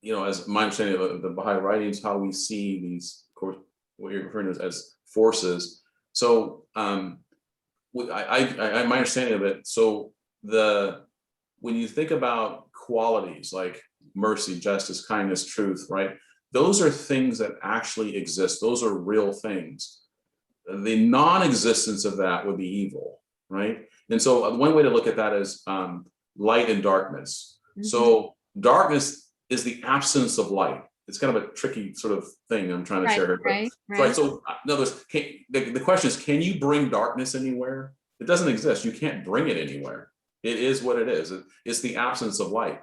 as my understanding of the Baha'i writings, how we see these, of course, what you're referring to as forces. So my understanding of it, so when you think about qualities like mercy, justice, kindness, truth, right? Those are things that actually exist. Those are real things. The non-existence of that would be evil, right? And so one way to look at that is light and darkness. Mhm. So darkness is the absence of light. It's kind of a tricky sort of thing I'm trying to share here. Right. Right. So in other words, the question is, can you bring darkness anywhere? It doesn't exist. You can't bring it anywhere. It is what it is. It's the absence of light.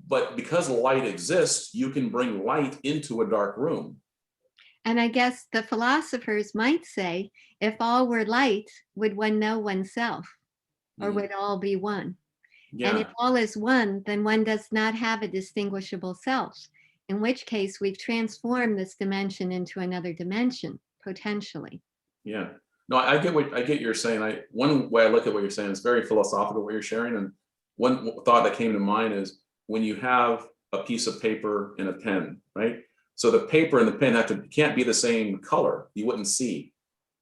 But because light exists, you can bring light into a dark room. And I guess the philosophers might say, if all were light, would one know oneself, or would all be one? Yeah. And if all is one, then one does not have a distinguishable self, in which case we've transformed this dimension into another dimension, potentially. Yeah. No, I get you're saying. One way I look at what you're saying is very philosophical, what you're sharing. And one thought that came to mind is when you have a piece of paper and a pen, right? So the paper and the pen can't be the same color. You wouldn't see,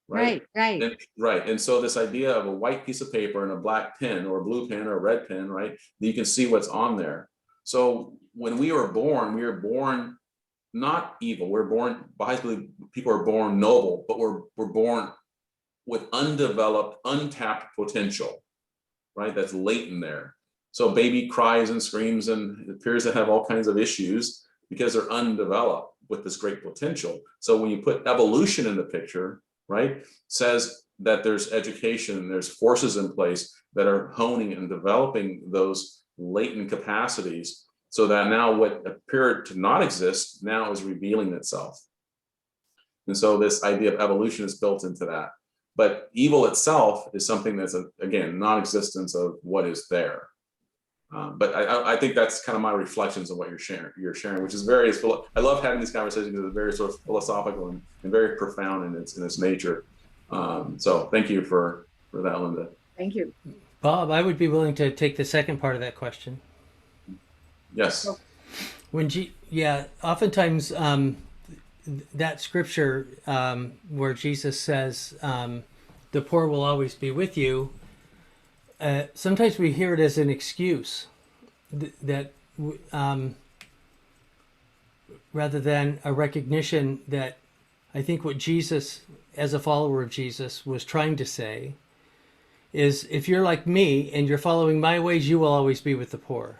right? Right. Right. And so this idea of a white piece of paper and a black pen or a blue pen or a red pen, right? You can see what's on there. So when we were born not evil. We're born, Baha'is believe people are born noble, but we're born with undeveloped, untapped potential, right? That's latent there. So baby cries and screams and appears to have all kinds of issues because they're undeveloped with this great potential. So when you put evolution in the picture, right, says that there's education, there's forces in place that are honing and developing those latent capacities so that now what appeared to not exist now is revealing itself. And so this idea of evolution is built into that. But evil itself is something that's, again, non-existence of what is there. But I think that's kind of my reflections of what you're sharing, which is very, I love having these conversations because it's very sort of philosophical and very profound in its nature. So thank you for that, Linda. Thank you. Bob, I would be willing to take the second part of that question. Yes. Oftentimes that scripture where Jesus says, the poor will always be with you, sometimes we hear it as an excuse that rather than a recognition that I think what Jesus, as a follower of Jesus, was trying to say is, if you're like me and you're following my ways, you will always be with the poor.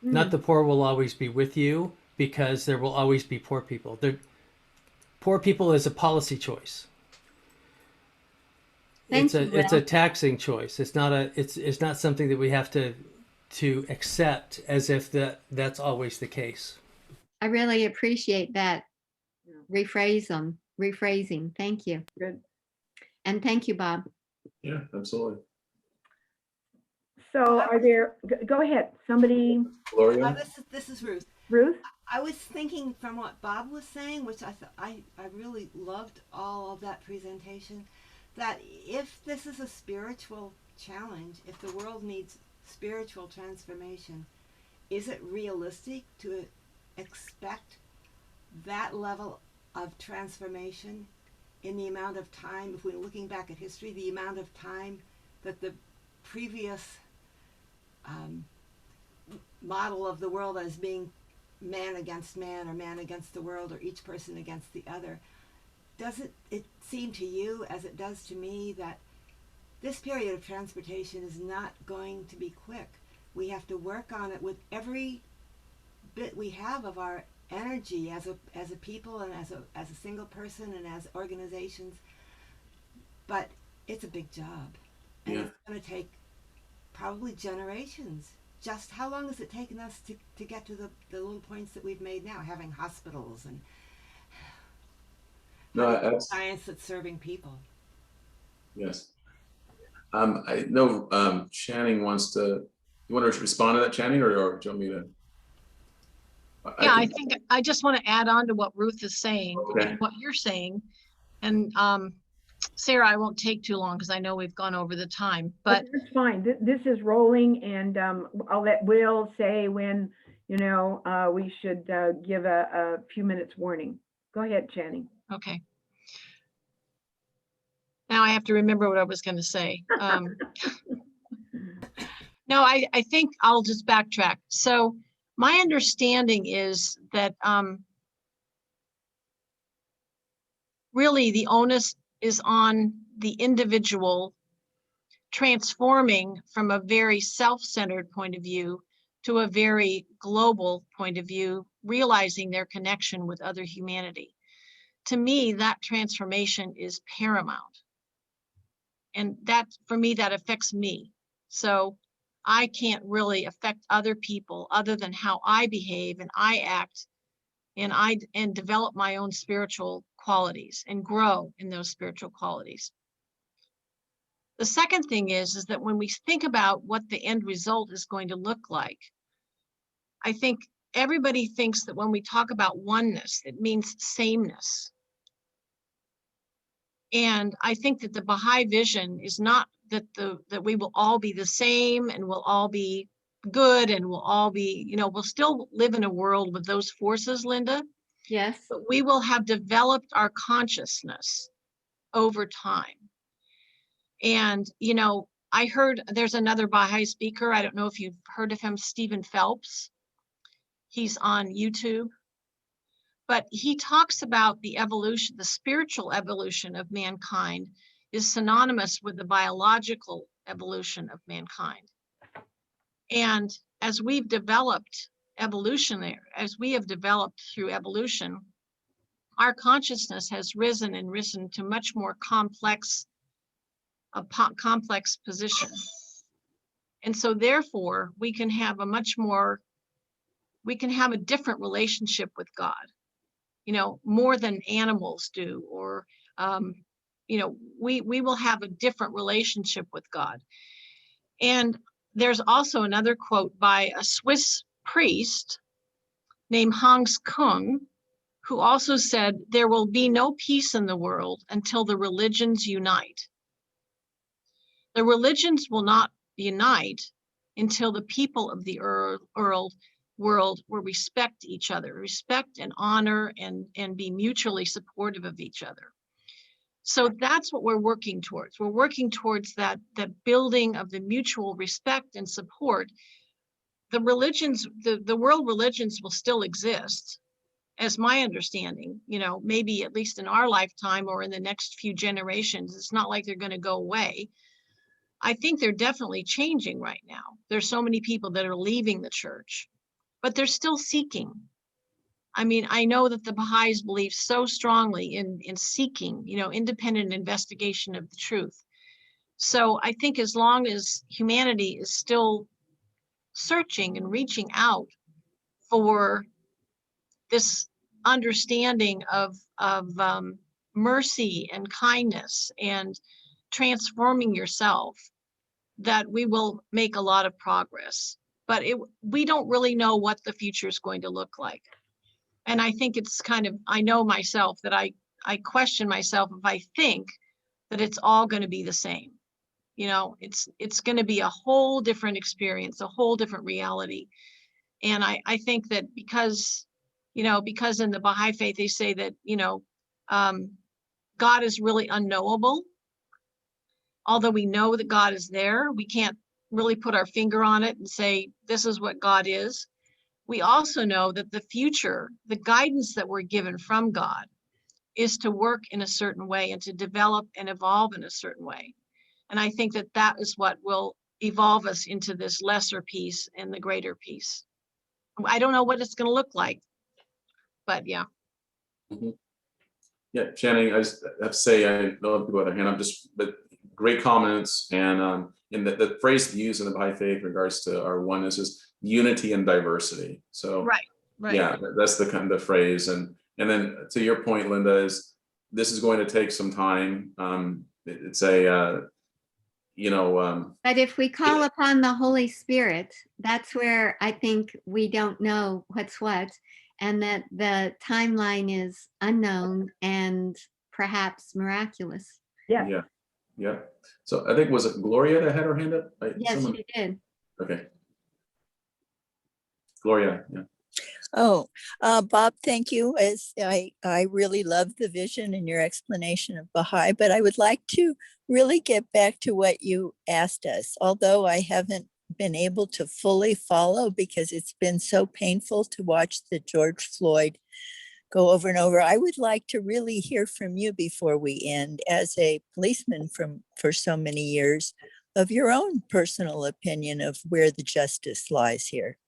Not the poor will always be with you, because there will always be poor people. Poor people is a policy choice. It's a taxing choice. It's not something that we have to accept as if that's always the case. I really appreciate that rephrasing. Thank you. Good. And thank you, Bob. Yeah, absolutely. So go ahead, somebody. Gloria? This is Ruth. Ruth? I was thinking from what Bob was saying, which I really loved all of that presentation, that if this is a spiritual challenge, if the world needs spiritual transformation, is it realistic to expect that level of transformation in the amount of time, if we're looking back at history, the amount of time that the previous model of the world as being man against man or man against the world or each person against the other, doesn't it seem to you, as it does to me, that this period of transportation is not going to be quick? We have to work on it with every bit we have of our energy as a people and as a single person and as organizations. But it's a big job, and Yeah. it's going to take probably generations. Just how long has it taken us to get to the little points that we've made now, having hospitals and No, having that's, science that's serving people? yes. I know Channing wants to, you want to respond to that, Channing, or do you want me to? Yeah, I can- think I just want to add on to what Ruth is saying Okay. and what you're saying. And Sarah, I won't take too long because I know we've gone over the time, but that's fine. This is rolling, and I'll let Will say when, we should give a few minutes warning. Go ahead, Channing. okay. Now I have to remember what I was going to say. No, I think I'll just backtrack. So my understanding is that really the onus is on the individual transforming from a very self-centered point of view to a very global point of view, realizing their connection with other humanity. To me, that transformation is paramount. And that, for me, that affects me. So I can't really affect other people other than how I behave and I act and develop my own spiritual qualities and grow in those spiritual qualities. The second thing is that when we think about what the end result is going to look like, I think everybody thinks that when we talk about oneness, it means sameness. And I think that the Baha'i vision is not that we will all be the same and we'll all be good and we'll all be, we'll still live in a world with those forces, Linda. Yes. But we will have developed our consciousness over time. And, I heard there's another Baha'i speaker. I don't know if you've heard of him, Stephen Phelps. He's on YouTube. But he talks about the evolution, the spiritual evolution of mankind is synonymous with the biological evolution of mankind. And as we've developed as we have developed through evolution, our consciousness has risen to much more complex position. And so therefore we can have a different relationship with God, more than animals do, or, we will have a different relationship with God. And there's also another quote by a Swiss priest named Hans Kung, who also said, there will be no peace in the world until the religions unite. The religions will not unite until the people of the world will respect each other, respect and honor and be mutually supportive of each other. So that's what we're working towards. We're working towards that building of the mutual respect and support. The religions, the world religions will still exist, as my understanding, maybe at least in our lifetime or in the next few generations. It's not like they're going to go away. I think they're definitely changing right now. There's so many people that are leaving the church, but they're still seeking. I mean, I know that the Baha'is believe so strongly in seeking, independent investigation of the truth. So I think as long as humanity is still searching and reaching out for this understanding of mercy and kindness and transforming yourself, that we will make a lot of progress. But we don't really know what the future is going to look like. And I think it's I know myself that I question myself if I think that it's all going to be the same. It's going to be a whole different experience, a whole different reality. And I think that because in the Baha'i Faith, they say that, God is really unknowable. Although we know that God is there, we can't really put our finger on it and say, this is what God is. We also know that the future, the guidance that we're given from God is to work in a certain way and to develop and evolve in a certain way. And I think that that is what will evolve us into this lesser peace and the greater peace. I don't know what it's going to look like, but yeah. Mhm. Yeah, Channing, I just have to say, I know people have their hand up, but great comments. And the phrase used in the Baha'i Faith in regards to our oneness is unity and diversity. So Right. yeah, that's the kind of the phrase. And then to your point, Linda, is this is going to take some time. It's a But if we call upon the Holy Spirit, that's where I think we don't know what's what, and that the timeline is unknown and perhaps miraculous. Yeah. Yeah. So I think, was it Gloria that had her hand up? Yes, she did. Okay. Gloria, yeah. Oh, Bob, thank you. As I really love the vision and your explanation of Baha'i, but I would like to really get back to what you asked us, although I haven't been able to fully follow because it's been so painful to watch the George Floyd go over and over. I would like to really hear from you before we end, as a policeman for so many years, of your own personal opinion of where the justice lies here.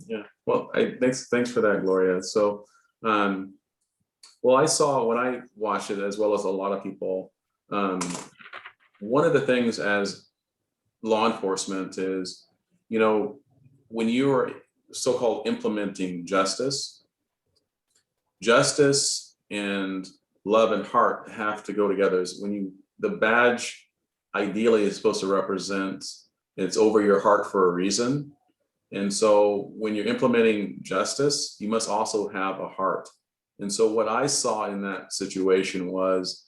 Yeah, well, thanks for that, Gloria. So, well, I saw when I watched it, as well as a lot of people, one of the things as law enforcement is, when you are so-called implementing justice and love and heart have to go together. Is when the badge ideally is supposed to represent, it's over your heart for a reason. And so when you're implementing justice, you must also have a heart. And so what I saw in that situation was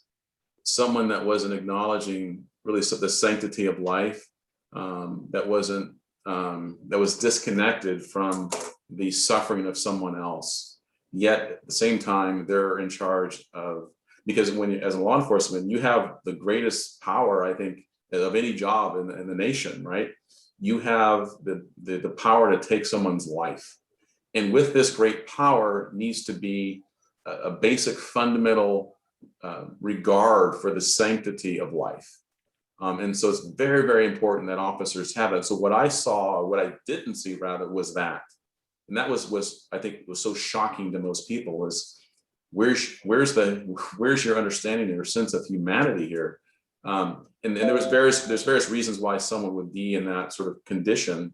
someone that wasn't acknowledging really the sanctity of life, that was disconnected from the suffering of someone else. Yet at the same time, they're in charge of, because as a law enforcement, you have the greatest power, I think, of any job in the nation, right? You have the power to take someone's life. And with this great power needs to be a basic fundamental regard for the sanctity of life. And so it's very, very important that officers have it. So what I saw, or what I didn't see rather, was that. And that was I think was so shocking to most people, was where's your understanding and your sense of humanity here? And there's various reasons why someone would be in that sort of condition.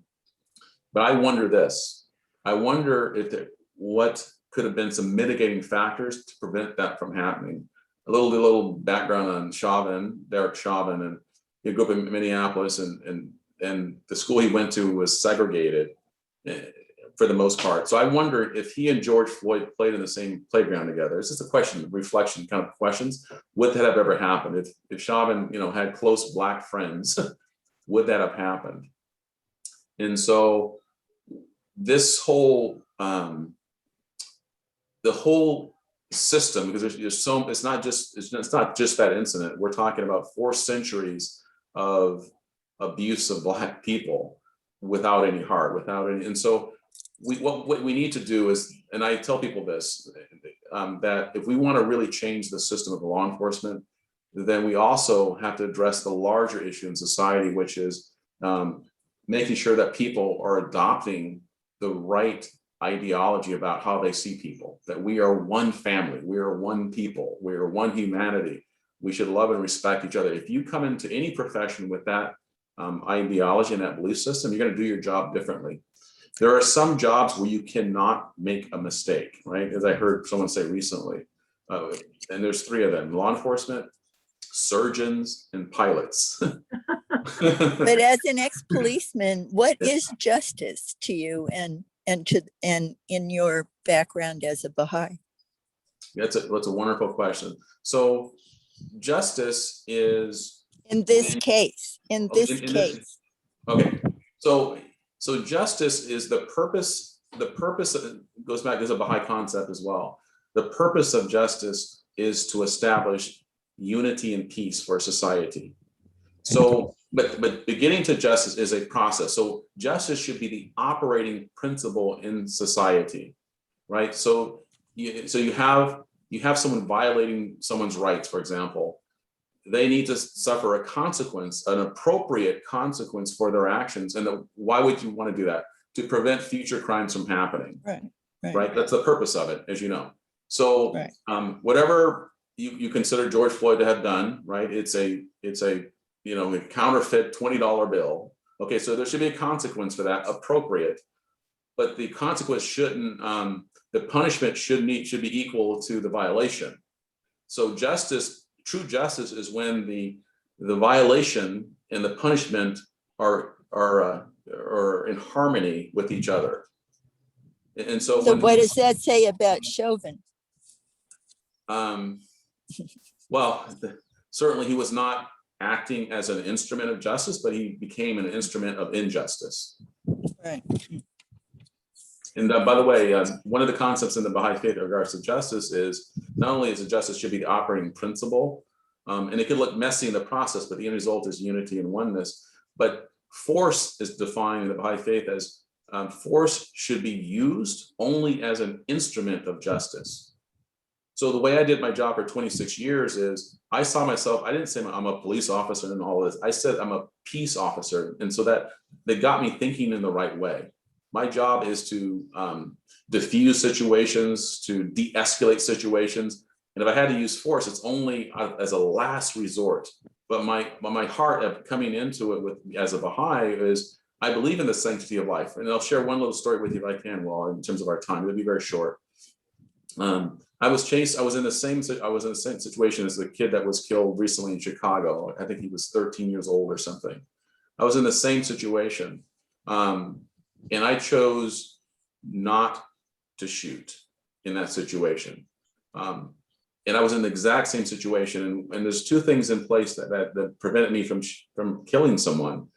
But I wonder this. I wonder what could have been some mitigating factors to prevent that from happening. A little background on Derek Chauvin, and he grew up in Minneapolis, and the school he went to was segregated for the most part. So I wonder if he and George Floyd played in the same playground together. It's just a question, reflection kind of questions. Would that have ever happened? If Chauvin, had close Black friends, would that have happened? And so this whole, the whole system, because it's not just that incident. We're talking about 4 centuries of abuse of Black people without any heart, and so what we need to do is, and I tell people this, that if we want to really change the system of law enforcement, then we also have to address the larger issue in society, which is making sure that people are adopting the right ideology about how they see people, that we are one family, we are one people, we are one humanity. We should love and respect each other. If you come into any profession with that ideology and that belief system, you're going to do your job differently. There are some jobs where you cannot make a mistake, right? As I heard someone say recently, and there's 3 of them: law enforcement, surgeons, and pilots. But as an ex-policeman, what is justice to you, and in your background as a Baha'i? That's a wonderful question. So justice is in this case. Okay, so justice is the purpose. The purpose goes back, there's a Baha'i concept as well. The purpose of justice is to establish unity and peace for society. So but getting to justice is a process. So justice should be the operating principle in society, right? So you have someone violating someone's rights, for example. They need to suffer a consequence, an appropriate consequence for their actions. And why would you want to do that? To prevent future crimes from happening. Right. That's the purpose of it, as you know. So whatever you consider George Floyd to have done, right? It's a a counterfeit $20 bill. Okay, so there should be a consequence for that, appropriate, but the consequence shouldn't. The punishment should be equal to the violation. So true justice, is when the violation and the punishment are in harmony with each other. And so what does that say about Chauvin? Well, certainly he was not acting as an instrument of justice, but he became an instrument of injustice. Right. And by the way, one of the concepts in the Baha'i Faith in regards to justice is not only is justice should be the operating principle, and it could look messy in the process, but the end result is unity and oneness. But force is defined in the Baha'i Faith as force should be used only as an instrument of justice. So the way I did my job for 26 years is I saw myself, I didn't say I'm a police officer and all this. I said I'm a peace officer. And so that they got me thinking in the right way. My job is to diffuse situations, to de-escalate situations. And if I had to use force, it's only as a last resort. But my heart of coming into it as a Baha'i is I believe in the sanctity of life. And I'll share one little story with you if I can, well, in terms of our time. It'll be very short. I was in the same situation as the kid that was killed recently in Chicago. I think he was 13 years old or something. I was in the same situation. And I chose not to shoot in that situation. And I was in the exact same situation. And there's two things in place that prevented me from killing someone.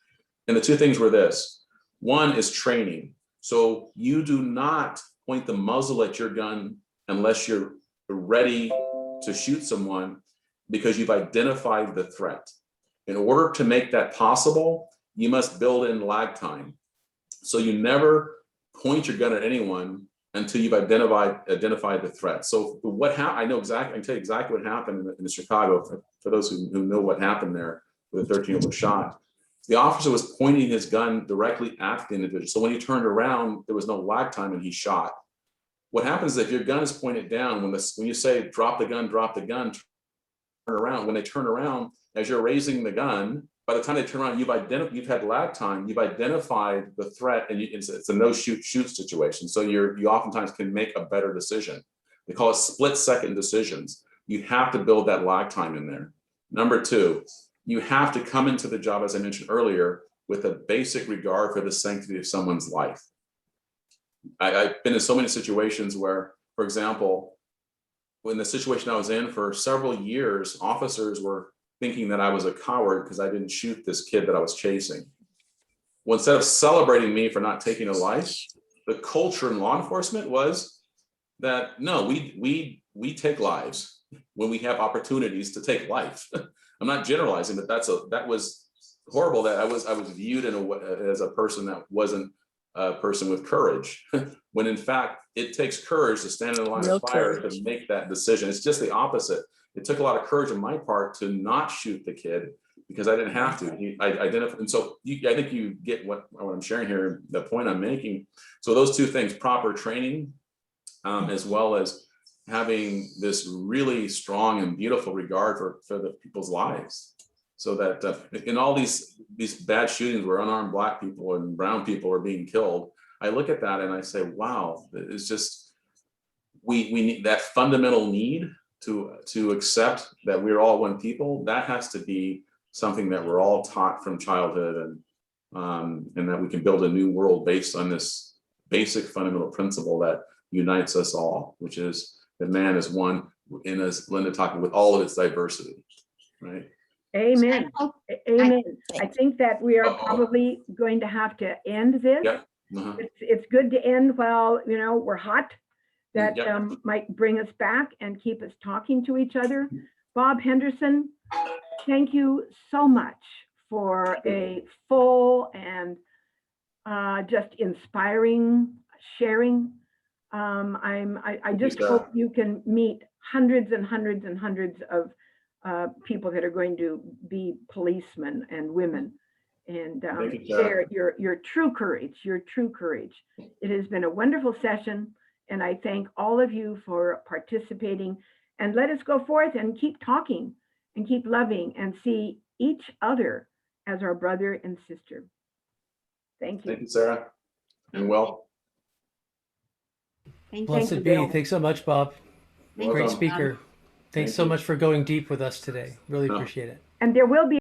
And the two things were this. One is training. So you do not point the muzzle at your gun unless you're ready to shoot someone because you've identified the threat. In order to make that possible, you must build in lag time. So you never point your gun at anyone until you've identified the threat. So I can tell you exactly what happened in Chicago for those who know what happened there with a 13-year-old shot. The officer was pointing his gun directly at the individual. So when he turned around, there was no lag time and he shot. What happens is if your gun is pointed down, when you say drop the gun, turn around. When they turn around, as you're raising the gun, by the time they turn around, you've had lag time, you've identified the threat, and it's a no shoot situation. So you oftentimes can make a better decision. They call it split-second decisions. You have to build that lag time in there. Number two, you have to come into the job, as I mentioned earlier, with a basic regard for the sanctity of someone's life. I've been in so many situations where, for example, when the situation I was in for several years, officers were thinking that I was a coward because I didn't shoot this kid that I was chasing. Well, instead of celebrating me for not taking a life, the culture in law enforcement was that, no, we take lives when we have opportunities to take life. I'm not generalizing, but that was horrible that I was viewed as a person that wasn't a person with courage, when in fact it takes courage to stand in the line of fire to make that decision. It's just the opposite. It took a lot of courage on my part to not shoot the kid because I didn't have to. I identified, and so I think you get what I'm sharing here, the point I'm making. So those two things: proper training, as well as having this really strong and beautiful regard for the people's lives. So that in all these bad shootings where unarmed Black people and brown people are being killed, I look at that and I say, wow, it's just, we need that fundamental need to accept that we're all one people. That has to be something that we're all taught from childhood, and that we can build a new world based on this basic fundamental principle that unites us all, which is that man is one, and as Linda talked about, with all of its diversity, right? Amen. Amen. I think that we are probably going to have to end this. Yep. It's good to end while we're hot. That might bring us back and keep us talking to each other. Bob Henderson, thank you so much for a full and just inspiring sharing. I just Sarah. hope you can meet hundreds and hundreds and hundreds of people that are going to be policemen and women, and Thank you, Sarah. share your true courage, your true courage. It has been a wonderful session, and I thank all of you for participating. And let us go forth and keep talking and keep loving and see each other as our brother and sister. Thank you. Thank you, Sarah. And well, Thank you. Blessed you, be. Bill. Thanks so much, Bob. Thank Great welcome. speaker. Thanks Thank so you. much for going deep with us today. Really No. appreciate it. And there will be